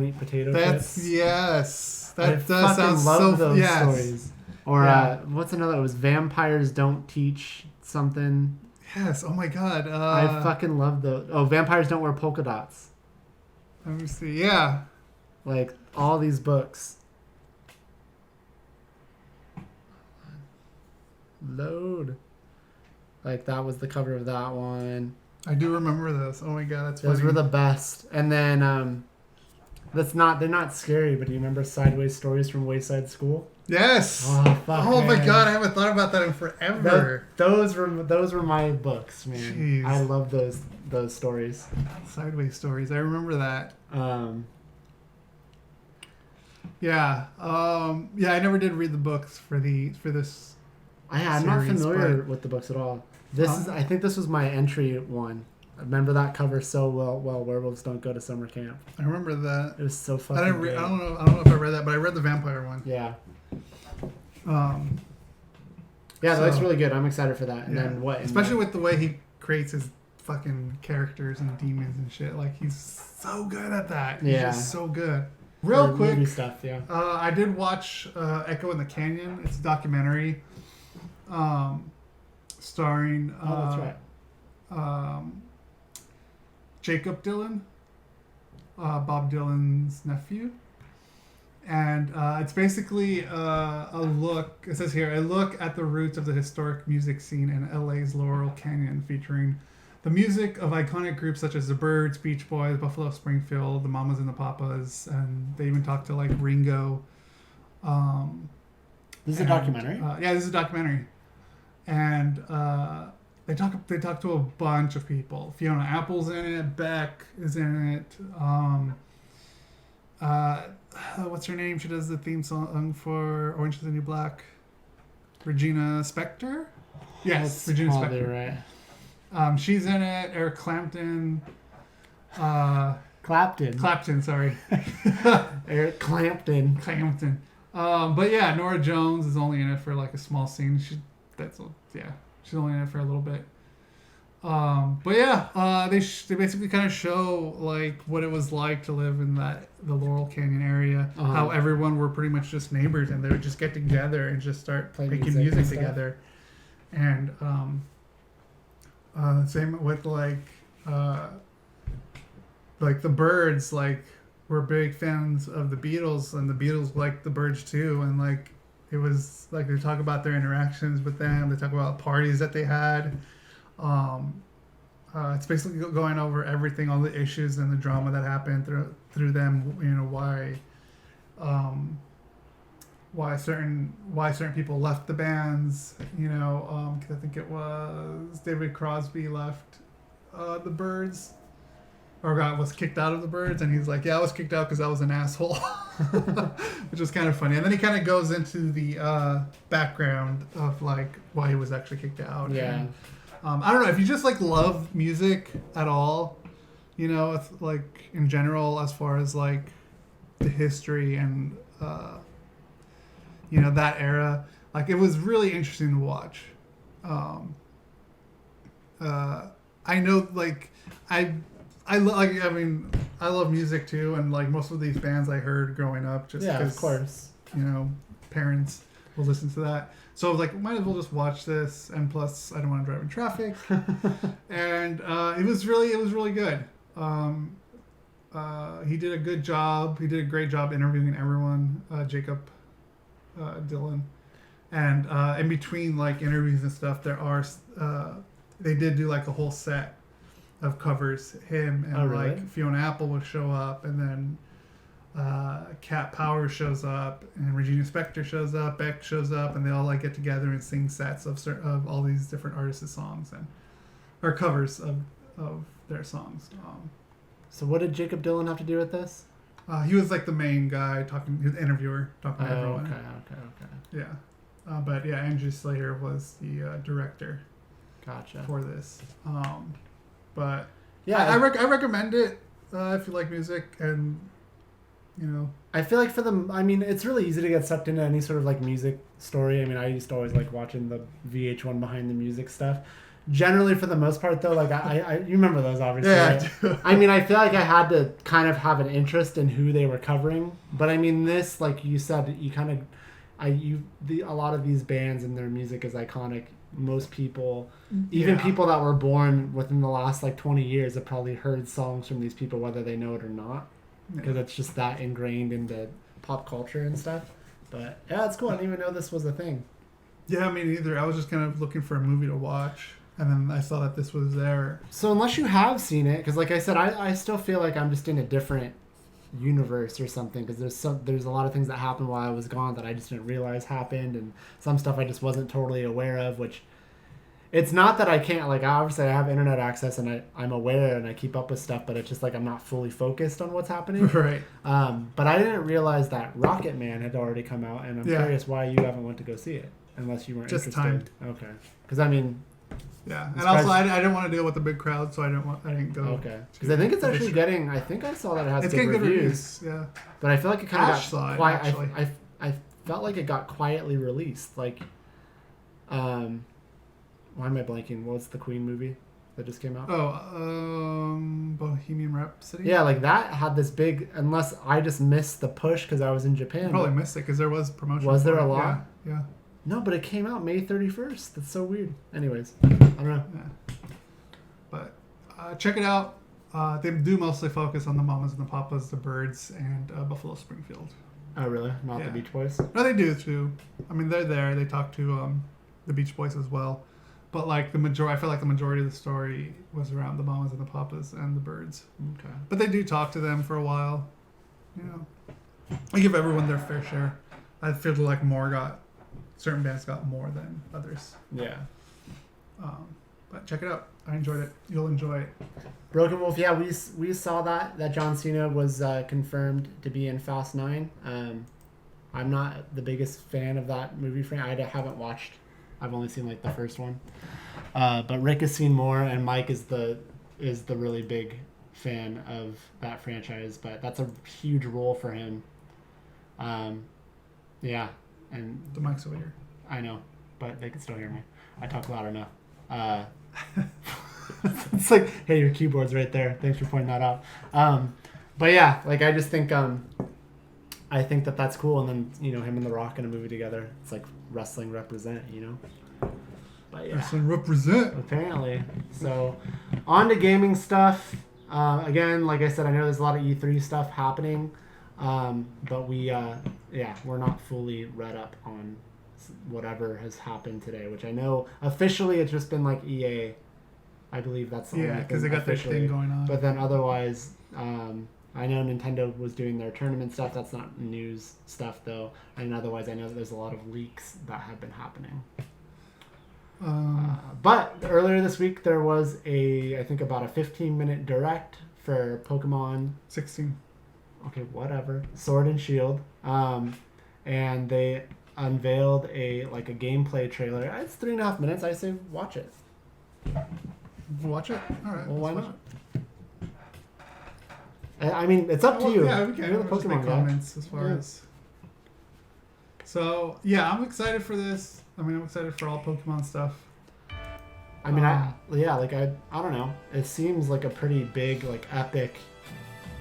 eat potato chips? Yes, that does sound love so. Those stories. Or what's another? It was vampires don't teach something. Yes. Oh my god. I fucking love those. Oh, vampires don't wear polka dots. Let me see. Yeah. Like all these books. Load. Like that was the cover of that one. I do remember those. Oh my god, that's funny. Those were the best. And then they're not scary, but do you remember Sideways Stories from Wayside School? Yes. Oh, fuck, oh my man. god, I haven't thought about that in forever. Those were my books, man. Jeez. I love those stories. Sideways Stories. I remember that. Yeah. I never did read the books for this. I'm not familiar with the books at all. I think this was my entry one. I remember that cover so well. Werewolves don't go to summer camp. I remember that. It was so fucking. I don't know if I read that, but I read the vampire one. Yeah. That looks really good. I'm excited for that. And then what? Especially with the way he creates his fucking characters and demons and shit. Like he's so good at that. He's just so good. Real quick movie stuff. Yeah. I did watch Echo in the Canyon. It's a documentary. Starring that's right. Jacob Dylan, Bob Dylan's nephew, and it's basically a look. It says here, a look at the roots of the historic music scene in LA's Laurel Canyon, featuring the music of iconic groups such as the Byrds, Beach Boys, Buffalo Springfield, the Mamas and the Papas, and they even talked to like Ringo. This is a documentary. Yeah, this is a documentary. And they talk to a bunch of people. Fiona Apple's in it. Beck is in it. What's her name? She does the theme song for Orange is the New Black. Regina Spektor? Yes, Regina Spektor. Right. She's in it. Eric Clapton. Clapton, sorry. Eric Clapton. But yeah, Nora Jones is only in it for like a small scene. She's only in it for a little bit. But yeah, they basically kind of show like what it was like to live in the Laurel Canyon area. How everyone were pretty much just neighbors, and they would just get together and just start making music together. And same with like the Byrds, like were big fans of the Beatles, and the Beatles liked the Byrds too, and like. It was like they talk about their interactions with them. They talk about parties that they had. It's basically going over everything, all the issues and the drama that happened through them. You know why certain people left the bands. You know, 'cause I think it was David Crosby left the Byrds. Or was kicked out of the Byrds, and he's like, "Yeah, I was kicked out because I was an asshole," which was kind of funny. And then he kind of goes into the background of like why he was actually kicked out. Yeah. And, I don't know if you just like love music at all, you know, it's like in general as far as like the history and that era. Like it was really interesting to watch. I know, like, I love music too, and like most of these bands I heard growing up, just Yeah, because, of course. you know, parents will listen to that. So I was like, might as well just watch this, and plus I don't want to drive in traffic. And it was really good. He did a good job. He did a great job interviewing everyone. Jacob Dylan, and in between like interviews and stuff, they did do like a whole set of covers. Him and really? like Fiona Apple will show up, and then Cat Power shows up, and Regina Spektor shows up, Beck shows up, and they all like get together and sing sets of all these different artists' songs or covers of their songs. So what did Jacob Dylan have to do with this? He was like the main guy talking, he was the interviewer talking to everyone. Okay. Yeah, but yeah, Andrew Slater was the director. Gotcha. For this, but yeah, I recommend it if you like music, and you know, I feel like for them, I mean, it's really easy to get sucked into any sort of like music story. I mean, I used to always like watching the VH1 behind the music stuff. Generally, for the most part, though, like you remember those, obviously. Yeah, right? I do. I mean, I feel like I had to kind of have an interest in who they were covering, but I mean, this, like you said, you kind of, a lot of these bands and their music is iconic. Most people, even people that were born within the last like 20 years, have probably heard songs from these people, whether they know it or not, because it's just that ingrained into pop culture and stuff. But yeah, it's cool. I didn't even know this was a thing. Yeah, me neither. I was just kind of looking for a movie to watch, and then I saw that this was there. So unless you have seen it, because like I said, I still feel like I'm just in a different universe or something, because there's a lot of things that happened while I was gone that I just didn't realize happened, and some stuff I just wasn't totally aware of, which it's not that I can't, like, obviously I have internet access and I'm aware and I keep up with stuff, but it's just like I'm not fully focused on what's happening. Right. But I didn't realize that Rocket Man had already come out, and I'm curious why you haven't went to go see it, unless you weren't just interested. Time. Okay. Because I mean, yeah, and also I didn't want to deal with the big crowd, so I didn't go. Okay. Because I think it's actually getting. I think I saw that it has it's good getting reviews. Good reviews. Yeah. But I feel like it kind of got saw it, quiet. actually. I felt like it got quietly released. Like, why am I blanking? What's the Queen movie that just came out? Bohemian Rhapsody. Yeah, like that had this big. Unless I just missed the push because I was in Japan. You probably missed it because there was promotion. Was there for a it. lot? Yeah. No, but it came out May 31st. That's so weird. Anyways, I don't know. Yeah. But check it out. They do mostly focus on the Mamas and the Papas, the Birds, and Buffalo Springfield. Oh, really? Not the Beach Boys? No, they do too. I mean, they're there. They talk to the Beach Boys as well. But like I feel like the majority of the story was around the Mamas and the Papas and the Birds. Okay. But they do talk to them for a while. You know, I give everyone their fair share. I feel like certain bands got more than others. Yeah. But check it out. I enjoyed it. You'll enjoy it. Broken Wolf, yeah, we saw that John Cena was confirmed to be in Fast 9. I'm not the biggest fan of that movie frame. I haven't watched. I've only seen like the first one. But Rick has seen more, and Mike is the really big fan of that franchise. But that's a huge role for him. Yeah, and the mic's over here. I know, but they can still hear me. I talk loud enough. It's like, hey, your keyboard's right there. Thanks for pointing that out. But yeah, like I just think I think that's cool. And then, you know, him and The Rock in a movie together. It's like wrestling represent, you know. But yeah, wrestling represent. Apparently. So on to gaming stuff. Again, like I said, I know there's a lot of E3 stuff happening. But we're not fully read up on whatever has happened today, which I know officially it's just been like EA. I believe that's the only thing because they got their thing going on. But then otherwise, I know Nintendo was doing their tournament stuff. That's not news stuff though. And otherwise, I know that there's a lot of leaks that have been happening. But earlier this week there was I think about a 15-minute direct for Pokemon 16. Okay, whatever. Sword and Shield. And they unveiled a gameplay trailer. It's 3.5 minutes. I say watch it. Watch it? All right. Well, why not? I mean, it's up to you. Yeah, we can. You're the We'll just make Pokemon guy. comments as far as. So yeah, I'm excited for this. I mean, I'm excited for all Pokemon stuff. I mean, I don't know. It seems like a pretty big, like, epic.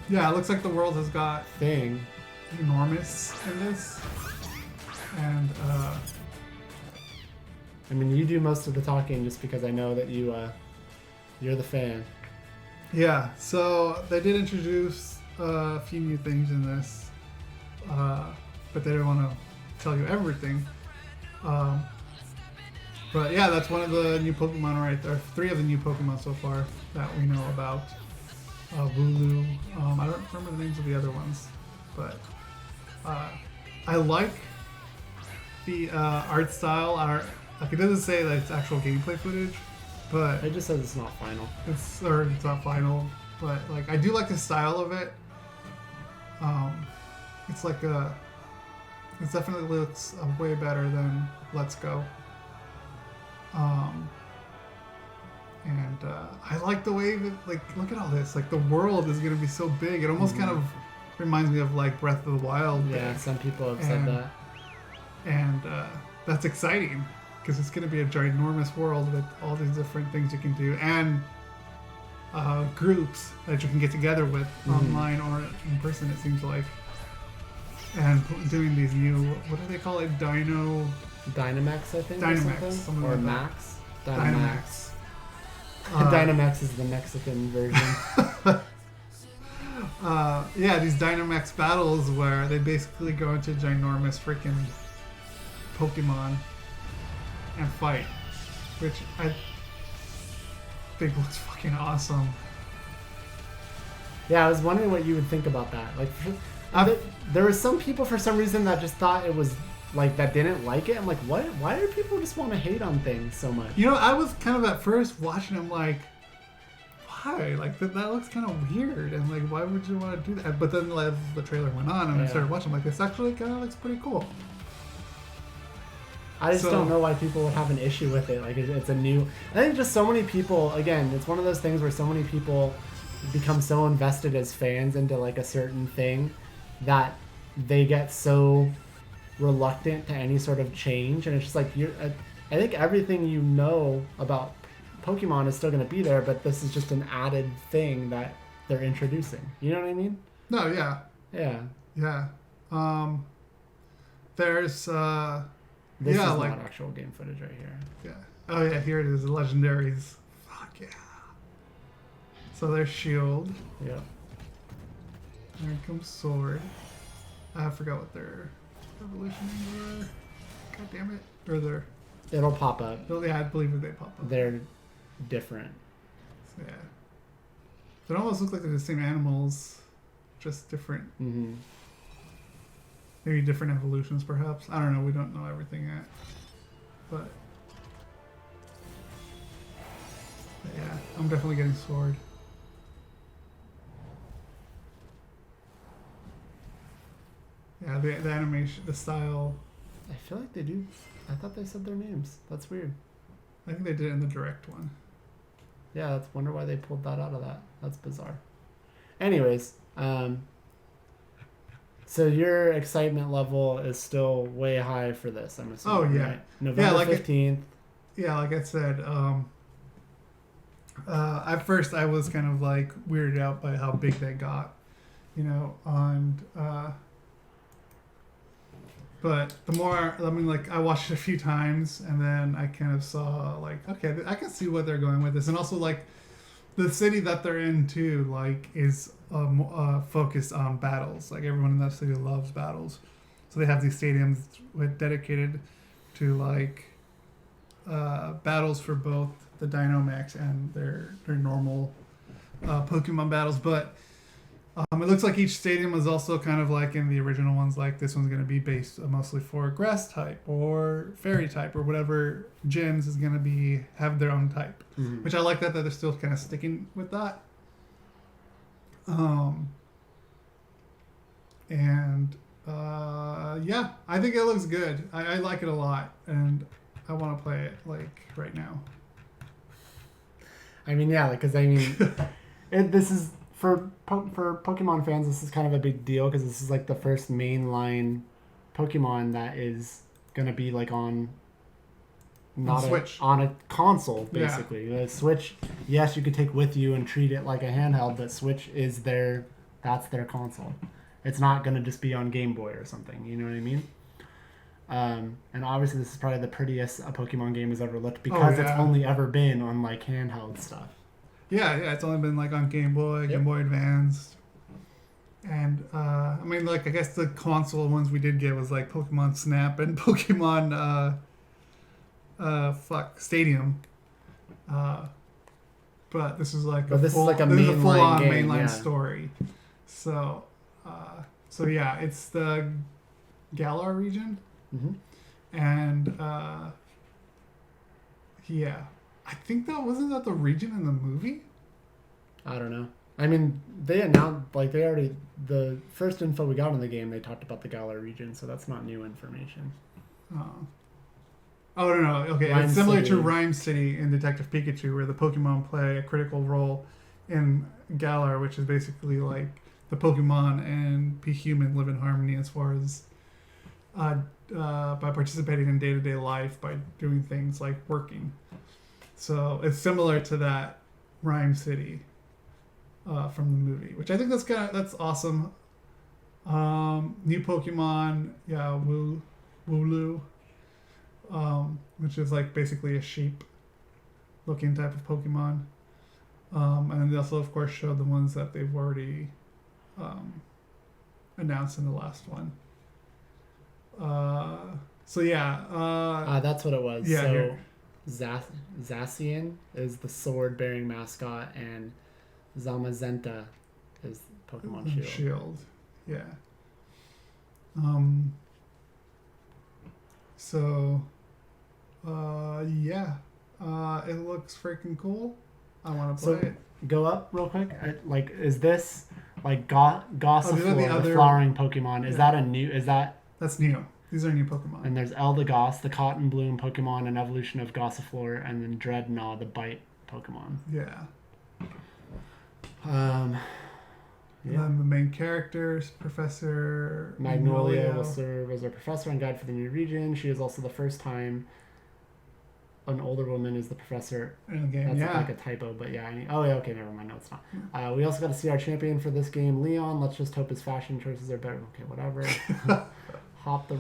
Yeah, it looks like the world has got thing enormous in this, and I mean, you do most of the talking just because I know that you're the fan. Yeah, so they did introduce a few new things in this, but they didn't want to tell you everything. But yeah, that's one of the new Pokemon right there. 3 of the new Pokemon so far that we know about. Wooloo. I don't remember the names of the other ones, but I like the art style. Like, it doesn't say that it's actual gameplay footage, but it just says it's not final. It's not final, but like I do like the style of it. It's like it definitely looks way better than Let's Go. And I like the way that, like, look at all this. Like, the world is going to be so big. It almost kind of reminds me of, like, Breath of the Wild. Yeah, some people have said that. And that's exciting, because it's going to be a ginormous world with all these different things you can do. And groups that you can get together with online or in person, it seems like. And doing these new, what do they call it? Dynamax, I think. Dynamax. Or like Max. Dynamax. Dynamax is the Mexican version. Yeah, these Dynamax battles where they basically go into ginormous freaking Pokemon and fight, which I think looks fucking awesome. Yeah, I was wondering what you would think about that. Like, there were some people for some reason that just thought it was like that didn't like it. I'm like, what? Why do people just want to hate on things so much? You know, I was kind of at first watching them like, why? Like that looks kind of weird, and like, why would you want to do that? But then like, the trailer went on, and I started watching. Like, this actually kind of looks pretty cool. I just don't know why people would have an issue with it. Like, it's a new. I think just so many people. Again, it's one of those things where so many people become so invested as fans into like a certain thing that they get so reluctant to any sort of change, and it's just like I think everything you know about Pokemon is still going to be there, but this is just an added thing that they're introducing. You know what I mean? No, yeah. Yeah. There's this is like not actual game footage right here. Yeah. Oh yeah, here it is. The legendaries. Fuck yeah. So there's Shield. Yeah. There comes Sword. I forgot what their evolutions were. God damn it. Or their... It'll pop up. Yeah, I believe that they pop up. They're different. So, yeah. They almost look like they're the same animals, just different. Mm-hmm. Maybe different evolutions, perhaps. I don't know. We don't know everything yet. But yeah, I'm definitely getting Sword. Yeah, the animation, the style. I feel like they do. I thought they said their names. That's weird. I think they did it in the direct one. Yeah, I wonder why they pulled that out of that. That's bizarre. Anyways, so your excitement level is still way high for this, I'm assuming. Oh, yeah. Right? November 15th. Like I said, at first I was kind of like weirded out by how big they got, you know, and but the more, I mean, like, I watched it a few times, and then I kind of saw, like, okay, I can see what they're going with this. And also, like, the city that they're in, too, like, is focused on battles. Like, everyone in that city loves battles. So they have these stadiums dedicated to, like, battles for both the Dynamax and their normal Pokemon battles. But it looks like each stadium is also kind of like in the original ones, like this one's going to be based mostly for grass type or fairy type or whatever gyms is going to have their own type, which I like that they're still kind of sticking with that. Yeah, I think it looks good. I like it a lot, and I want to play it like right now. I mean, yeah, because I mean, this is for Pokemon fans. This is kind of a big deal because this is like the first mainline Pokemon that is gonna be like on not Switch. on a console, Yeah. basically. The Switch, yes, you could take with you and treat it like a handheld, but Switch is that's their console. It's not going to just be on Game Boy or something, you know what I mean? And obviously this is probably the prettiest a Pokemon game has ever looked because it's only ever been on like handheld stuff. Yeah, it's only been like on Game Boy, Game Boy Advance. And I mean, like, I guess the console ones we did get was like Pokemon Snap and Pokemon Stadium. But this is like this is full-on game, mainline yeah. story. So yeah, it's the Galar region. And yeah, I think wasn't that the region in the movie? I don't know. I mean, they announced, like, the first info we got in the game, they talked about the Galar region, so that's not new information. Oh, no. Okay, Rhyme it's similar City. to Rhyme City in Detective Pikachu, where the Pokemon play a critical role in Galar, which is basically like the Pokemon and P-Human live in harmony as far as by participating in day-to-day life, by doing things like working. So it's similar to that Rhyme City from the movie, which I think that's awesome. New Pokemon, Wooloo, which is like basically a sheep-looking type of Pokemon. And then they also, of course, showed the ones that they've already announced in the last one. So yeah. That's what it was. Yeah. So Zacian is the sword-bearing mascot, and Zamazenta is Pokemon Shield. Shield. Yeah. So, yeah. It looks freaking cool. I want to play it. Go up real quick. Is this like Gossifleur, the flowering Pokemon? Is that a new? That's new. These are new Pokemon. And there's Eldegoss, the Cotton Bloom Pokemon, an evolution of Gossifleur, and then Dreadnought, the Bite Pokemon. Yeah. Yeah. And then the main characters, Professor Magnolia will serve as our professor and guide for the new region. She is also the first time an older woman is the professor in the game. That's like a typo, but yeah. Okay, never mind. No, it's not. We also got to see our champion for this game, Leon. Let's just hope his fashion choices are better. Okay, whatever. Hop the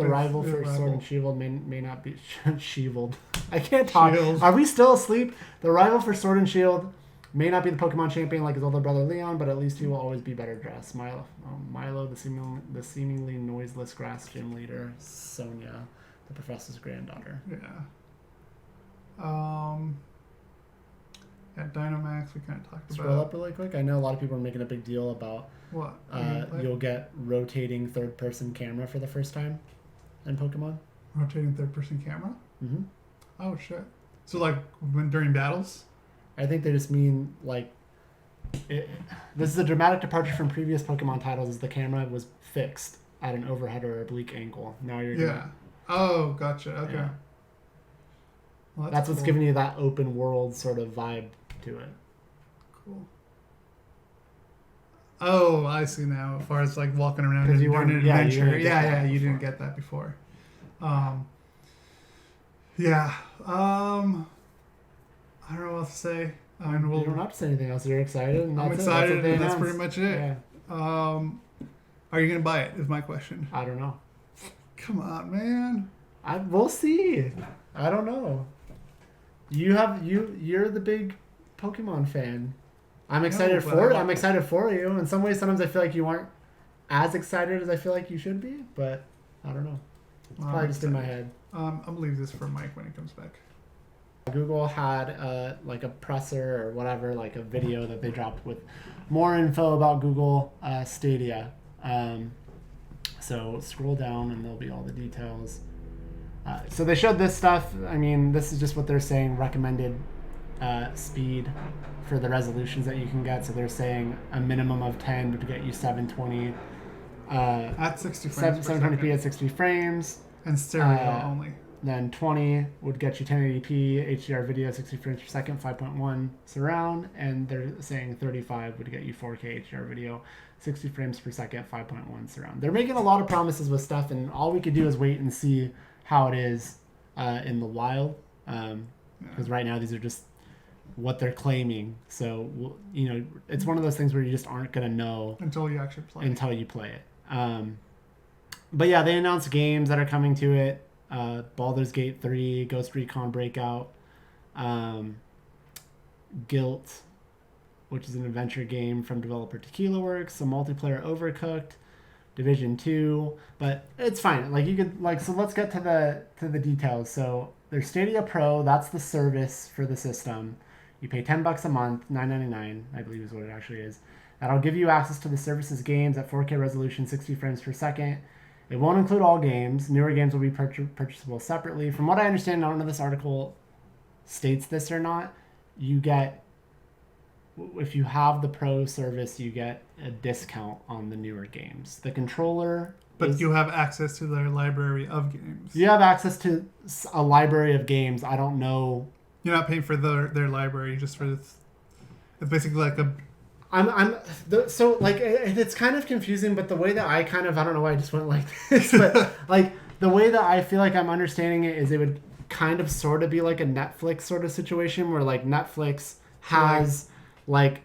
rival for Sword and Shield may not be Shield. I can't talk. Shield. Are we still asleep? The rival for Sword and Shield may not be the Pokemon champion like his older brother Leon, but at least he will always be better dressed. Milo, the seemingly noiseless grass gym leader. Sonia, the professor's granddaughter. Yeah. Dynamax, we kind of talked about. Scroll up really quick. I know a lot of people are making a big deal about what you'll get rotating third-person camera for the first time in Pokemon. Rotating third-person camera? Mm-hmm. Oh shit! So like during battles? I think they just mean like this is a dramatic departure from previous Pokemon titles, as the camera was fixed at an overhead or oblique angle. Now you're Oh, gotcha. Okay. Yeah. Well, that's what's giving you that open world sort of vibe to it. Cool. Oh, I see now. As far as like walking around and you doing an weren't- adventure, you didn't get that before. Yeah. I don't know what else to say. You don't have to say anything else. You're excited. And I'm that's excited. It. And that's announced. pretty much it. Yeah. Are you gonna buy it? Is my question. I don't know. Come on, man. We'll see. I don't know. You're the big Pokemon fan. I'm excited for it. I'm excited for you. In some ways, sometimes I feel like you aren't as excited as I feel like you should be, but I don't know. It's probably just in my head. I'll leave this for Mike when he comes back. Google had like a presser or whatever, like a video that they dropped with more info about Google Stadia. So scroll down and there'll be all the details. So they showed this stuff. I mean, this is just what they're saying, recommended speed for the resolutions that you can get. So they're saying a minimum of 10 would get you 720 at 60 frames 720p at 60 frames. And stereo only. Then 20 would get you 1080p HDR video, 60 frames per second, 5.1 surround, and they're saying 35 would get you 4K HDR video, 60 frames per second, 5.1 surround. They're making a lot of promises with stuff, and all we could do is wait and see how it is in the wild, because right now these are just what they're claiming. So it's one of those things where you just aren't gonna know until you actually play it. But yeah, they announced games that are coming to it: Baldur's Gate 3, Ghost Recon Breakout, Guilt, which is an adventure game from developer Tequila Works, some multiplayer Overcooked, Division 2, but it's fine. Like you could so let's get to the details. So there's Stadia Pro, that's the service for the system. You pay $10 a month, $9.99, I believe is what it actually is. That'll give you access to the service's games at 4K resolution, 60 frames per second. It won't include all games. Newer games will be purchasable separately. From what I understand, I don't know if this article states this or not, you get, if you have the Pro service, you get a discount on the newer games. The controller... But you have access to their library of games. You have access to a library of games. I don't know... You're not paying for their library just for this. It's basically like a... it's kind of confusing, but the way that I don't know why I just went like this, but like the way that I feel like I'm understanding it is it would kind of sort of be like a Netflix sort of situation where like Netflix has like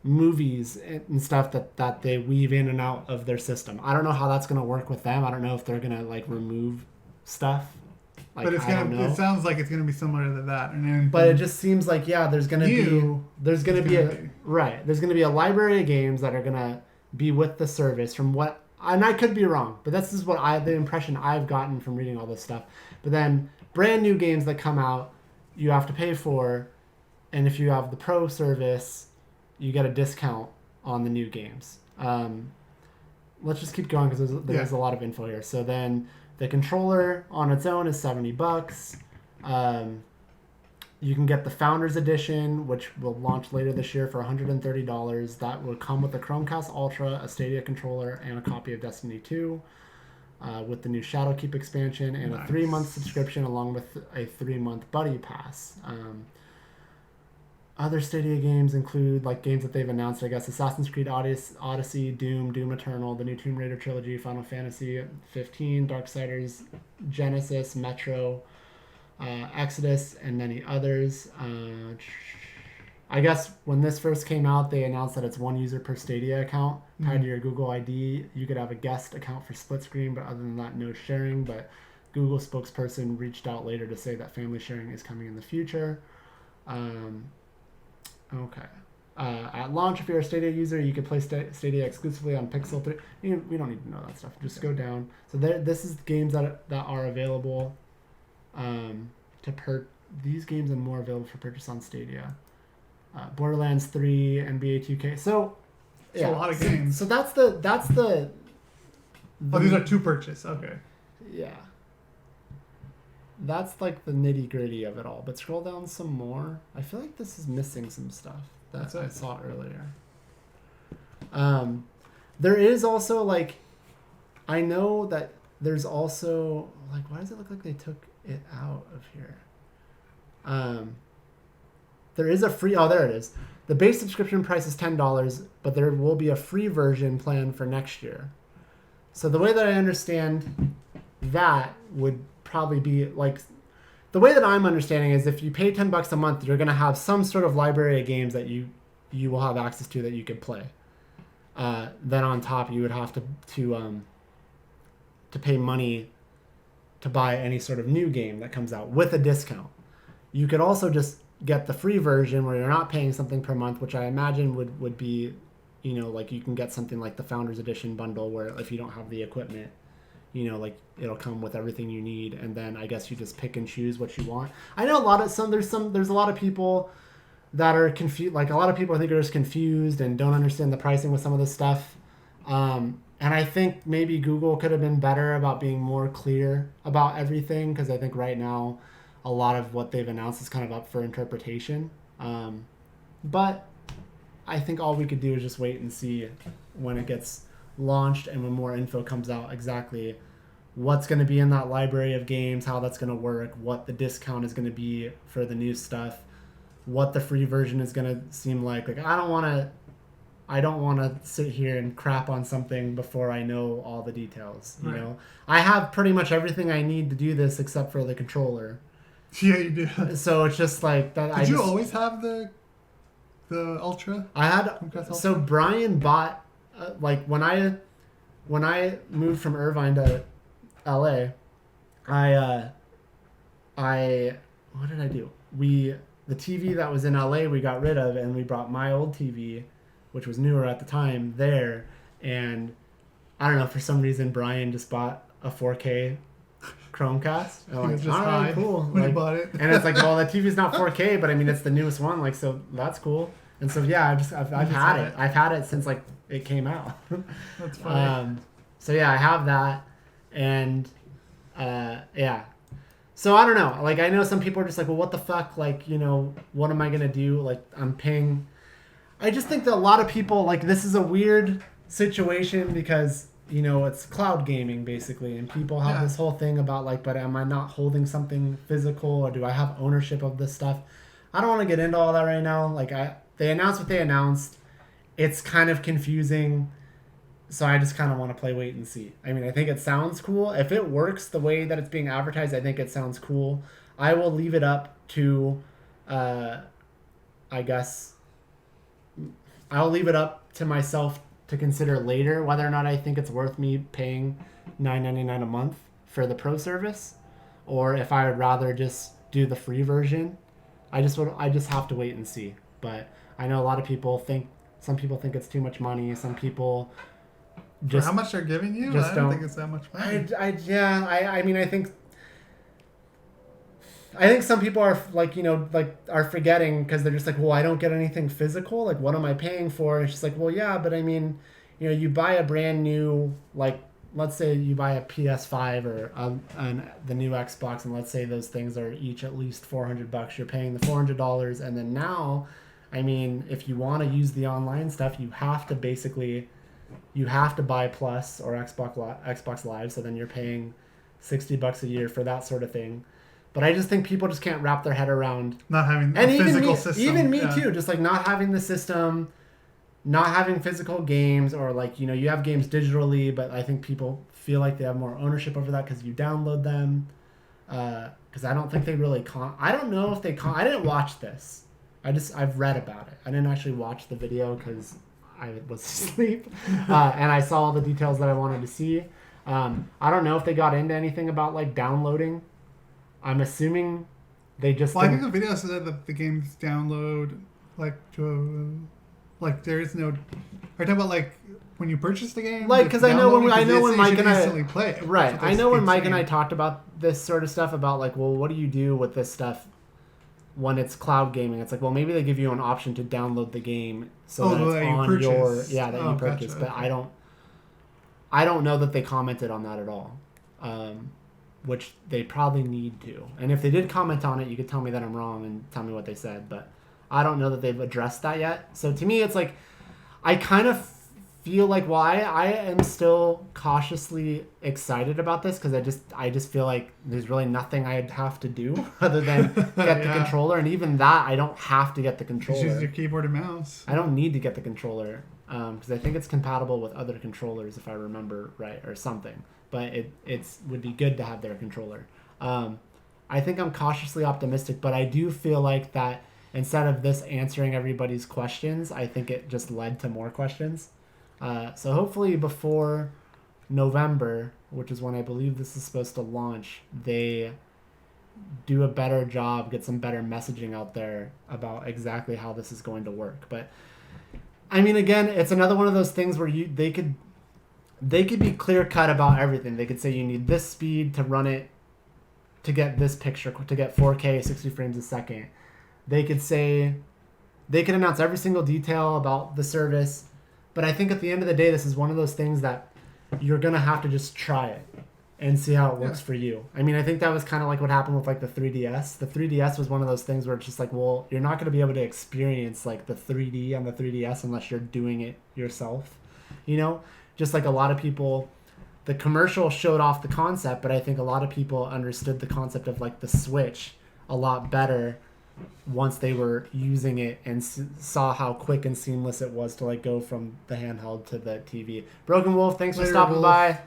movies and stuff that they weave in and out of their system. I don't know how that's going to work with them. I don't know if they're going to like remove stuff. Like, but it sounds like it's gonna be similar to that. But it just seems like there's gonna be a library of games that are gonna be with the service from what, and I could be wrong, but this is the impression I've gotten from reading all this stuff. But then brand new games that come out, you have to pay for, and if you have the Pro service, you get a discount on the new games. Let's just keep going because there's a lot of info here. So then. The controller on its own is $70. You can get the Founders Edition, which will launch later this year for $130. That will come with a Chromecast Ultra, a Stadia controller, and a copy of Destiny 2, with the new Shadowkeep expansion and a 3-month subscription along with a 3-month Buddy Pass. Other Stadia games include like games that they've announced, I guess: Assassin's Creed Odyssey, Doom Eternal, the new Tomb Raider trilogy, Final Fantasy 15, Darksiders, Genesis, Metro, Exodus, and many others. I guess when this first came out, they announced that it's one user per Stadia account tied to your Google ID. You could have a guest account for split screen, but other than that, no sharing. But Google spokesperson reached out later to say that family sharing is coming in the future. Okay. At launch, if you're a Stadia user, you can play Stadia exclusively on Pixel 3. We don't need to know that stuff. Just go down. So this is games that are available these games and more available for purchase on Stadia. Borderlands 3, NBA 2K. So a lot of games. So that's the Oh, these are to purchase. Okay. Yeah. That's like the nitty gritty of it all. But scroll down some more. I feel like this is missing some stuff that I saw earlier. There is also like, I know that there's also like, why does it look like they took it out of here? There is a free, there it is. The base subscription price is $10, but there will be a free version planned for next year. So the way that I understand that would probably be like, the way that I'm understanding is if you pay $10 a month, you're going to have some sort of library of games that you will have access to that you could play. Then on top, you would have to pay money to buy any sort of new game that comes out with a discount. You could also just get the free version where you're not paying something per month, which I imagine would be, like you can get something like the Founders Edition bundle where if you don't have the equipment, like it'll come with everything you need, and then I guess you just pick and choose what you want. I know there's a lot of people that are confused. Like a lot of people I think are just confused and don't understand the pricing with some of this stuff. And I think maybe Google could have been better about being more clear about everything, because I think right now a lot of what they've announced is kind of up for interpretation. But I think all we could do is just wait and see when it gets launched and when more info comes out exactly what's going to be in that library of games, how that's going to work, what the discount is going to be for the new stuff, what the free version is going to seem like. Like I don't want to I don't want to sit here and crap on something before I know all the details. You Right. know, I have pretty much everything I need to do this except for the controller. Yeah, you do. So it's just like that. Did you always have the Ultra? I had. Compressed So Ultra? Brian bought like when I moved from Irvine to LA, I what did I do? The TV that was in LA we got rid of, and we brought my old TV, which was newer at the time, there. And I don't know, for some reason Brian just bought a 4K Chromecast. And I'm was like, just all right, high cool. when you Like, bought it. and it's like, well, the TV's not 4K, but I mean it's the newest one, like, so that's cool. And so yeah, I've just had had it. I've had it since like it came out. That's funny. So yeah, I have that, and yeah. So I don't know. Like, I know some people are just like, well, what the fuck? Like, you know, what am I gonna do? Like, I'm paying. I just think that a lot of people, like, this is a weird situation because, you know, it's cloud gaming basically, and people have this whole thing about like, but am I not holding something physical, or do I have ownership of this stuff? I don't want to get into all that right now. Like, they announced what they announced. It's kind of confusing. So I just kind of want to play wait and see. I mean, I think it sounds cool. If it works the way that it's being advertised, I think it sounds cool. I will leave it up to, I guess, I'll leave it up to myself to consider later whether or not I think it's worth me paying $9.99 a month for the pro service, or if I would rather just do the free version. I just have to wait and see. But I know a lot of people think, some people think it's too much money. Some people just, for how much they're giving you? I don't think it's that much money. I mean, I think some people are like, you know, like are forgetting because they're just like, well, I don't get anything physical. Like, what am I paying for? And it's just like, well, yeah, but I mean, you know, you buy a brand new, like, let's say you buy a PS5 or the new Xbox, and let's say those things are each at least $400. You're paying the $400, and then now, I mean, if you want to use the online stuff, you have to buy Plus or Xbox Live, so then you're paying $60 a year for that sort of thing. But I just think people just can't wrap their head around not having and a even physical me, system. even me too, just like not having the system, not having physical games, or like, you know, you have games digitally, but I think people feel like they have more ownership over that because you download them. Because I don't think they really I don't know if they I didn't watch this. I've read about it. I didn't actually watch the video because I was asleep, and I saw all the details that I wanted to see. I don't know if they got into anything about like downloading. I'm assuming they just. Well, I think the video said that the games download like like there is no. Are you talking about like when you purchase the game? Like, because I know when Mike and I play it. Right, I know when Mike and I talked about this sort of stuff about like, well, what do you do with this stuff when it's cloud gaming? It's like, well, maybe they give you an option to download the game so that it's on you purchase. Gotcha, but okay. I don't know that they commented on that at all, which they probably need to. And if they did comment on it, you could tell me that I'm wrong and tell me what they said. But I don't know that they've addressed that yet. So to me, it's like I kind of feel like, well, I am still cautiously excited about this because I just feel like there's really nothing I'd have to do other than get the controller, and even that I don't have to get the controller. Just use your keyboard and mouse. I don't need to get the controller because I think it's compatible with other controllers if I remember right or something. But it would be good to have their controller. I think I'm cautiously optimistic, but I do feel like that instead of this answering everybody's questions, I think it just led to more questions. So hopefully before November, which is when I believe this is supposed to launch, they do a better job, get some better messaging out there about exactly how this is going to work. But I mean, again, it's another one of those things where they could be clear cut about everything. They could say you need this speed to run it, to get this picture, to get 4K 60 frames a second. They could announce every single detail about the service. But I think at the end of the day, this is one of those things that you're going to have to just try it and see how it works for you. I mean, I think that was kind of like what happened with like the 3DS. The 3DS was one of those things where it's just like, well, you're not going to be able to experience like the 3D on the 3DS unless you're doing it yourself. You know, just like a lot of people, the commercial showed off the concept, but I think a lot of people understood the concept of like the Switch a lot better once they were using it and saw how quick and seamless it was to like go from the handheld to the TV. Broken Wolf, thanks for stopping by.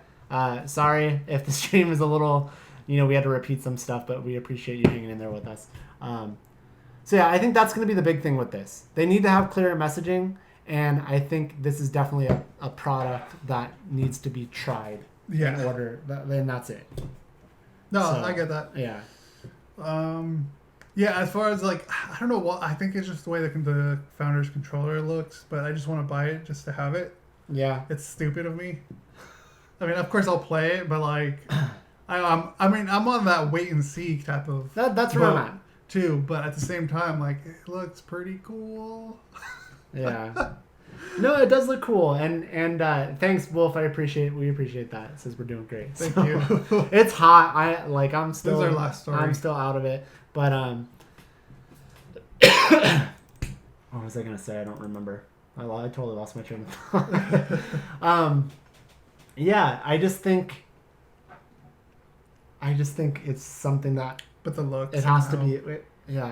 Sorry if the stream is a little, we had to repeat some stuff, but we appreciate you hanging in there with us. So yeah, I think that's going to be the big thing with this. They need to have clearer messaging, and I think this is definitely a product that needs to be tried in order, and that's it. No, So, I get that. Yeah. Yeah, as far as like, I don't know what, I think it's just the way the Founders controller looks, but I just want to buy it just to have it. Yeah. It's stupid of me. I mean, of course I'll play it, but like, I'm on that wait and see type of. That's where I'm at. Too, but at the same time, like, it looks pretty cool. Yeah. No, it does look cool, and thanks, Wolf. We appreciate that. It says we're doing great. Thank you. It's hot. I'm still. This is our last story. I'm still out of it, but what was I gonna say? I don't remember. I totally lost my train of thought. Yeah, I just think it's something that. But the looks. It has to be. Yeah,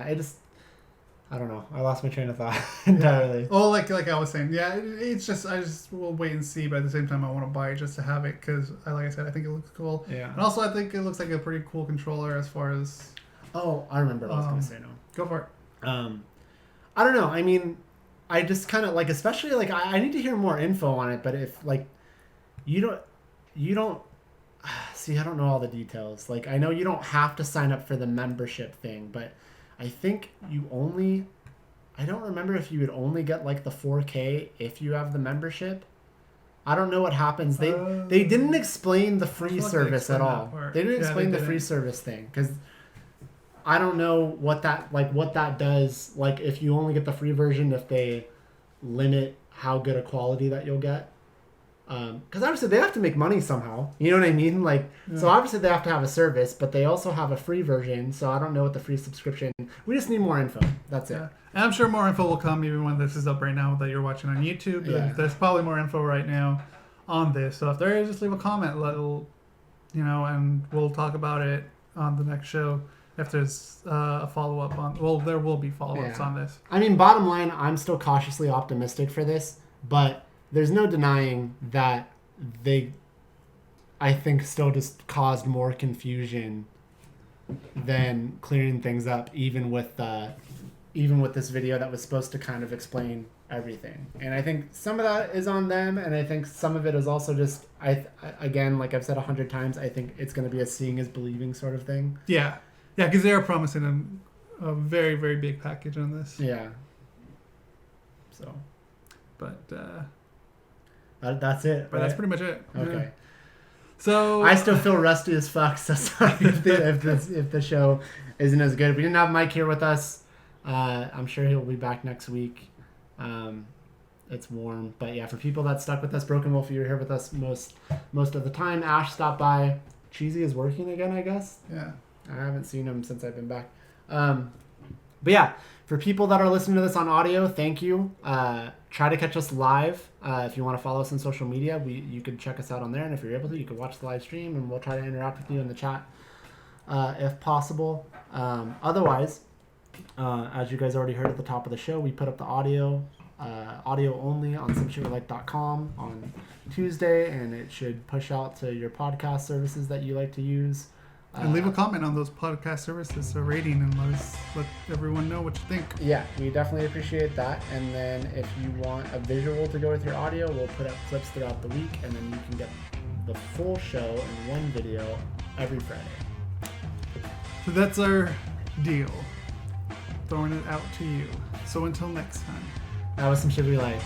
I don't know. I lost my train of thought entirely. Yeah. Well, like I was saying, yeah, it's just I just will wait and see. But at the same time, I want to buy it just to have it because, like I said, I think it looks cool. Yeah. And also, I think it looks like a pretty cool controller as far as. Oh, I remember what I was gonna say now. Go for it. I don't know. I mean, I just kind of like, especially like I need to hear more info on it. But if like you don't. See, I don't know all the details. Like, I know you don't have to sign up for the membership thing, but I think I don't remember if you would only get like the 4K if you have the membership. I don't know what happens. They didn't explain the free service at all. They didn't explain the free service thing because I don't know what that does. Like, if you only get the free version, if they limit how good a quality that you'll get. Because obviously they have to make money somehow. You know what I mean? Like, so obviously they have to have a service, but they also have a free version. So I don't know what the free subscription. We just need more info. That's it. And I'm sure more info will come even when this is up right now that you're watching on YouTube. Yeah. There's probably more info right now on this. So if there is, just leave a comment, and we'll talk about it on the next show. If there's a follow up on, well, there will be follow ups on this. I mean, bottom line, I'm still cautiously optimistic for this, but. There's no denying that they, I think, still just caused more confusion than clearing things up, even with this video that was supposed to kind of explain everything. And I think some of that is on them, and I think some of it is also just, again, like I've said 100 times, I think it's going to be a seeing is believing sort of thing. Yeah, because they are promising a very, very big package on this. Yeah. So. But. That's it. But that's pretty much it. Okay. Yeah. So I still feel rusty as fuck. So sorry if the show isn't as good. We didn't have Mike here with us. I'm sure he'll be back next week. It's warm, but yeah, for people that stuck with us, Broken Wolf, you were here with us most of the time. Ash stopped by. Cheesy is working again, I guess. Yeah. I haven't seen him since I've been back. But yeah, for people that are listening to this on audio, thank you. Try to catch us live. If you want to follow us on social media, you can check us out on there. And if you're able to, you can watch the live stream, and we'll try to interact with you in the chat if possible. Otherwise, as you guys already heard at the top of the show, we put up the audio only on someshitwelike.com on Tuesday, and it should push out to your podcast services that you like to use. And leave a comment on those podcast services, a rating, and let everyone know what you think. Yeah, we definitely appreciate that. And then if you want a visual to go with your audio, we'll put out clips throughout the week, and then you can get the full show in one video every Friday. So that's our deal. Throwing it out to you. So until next time. That was some shit we like.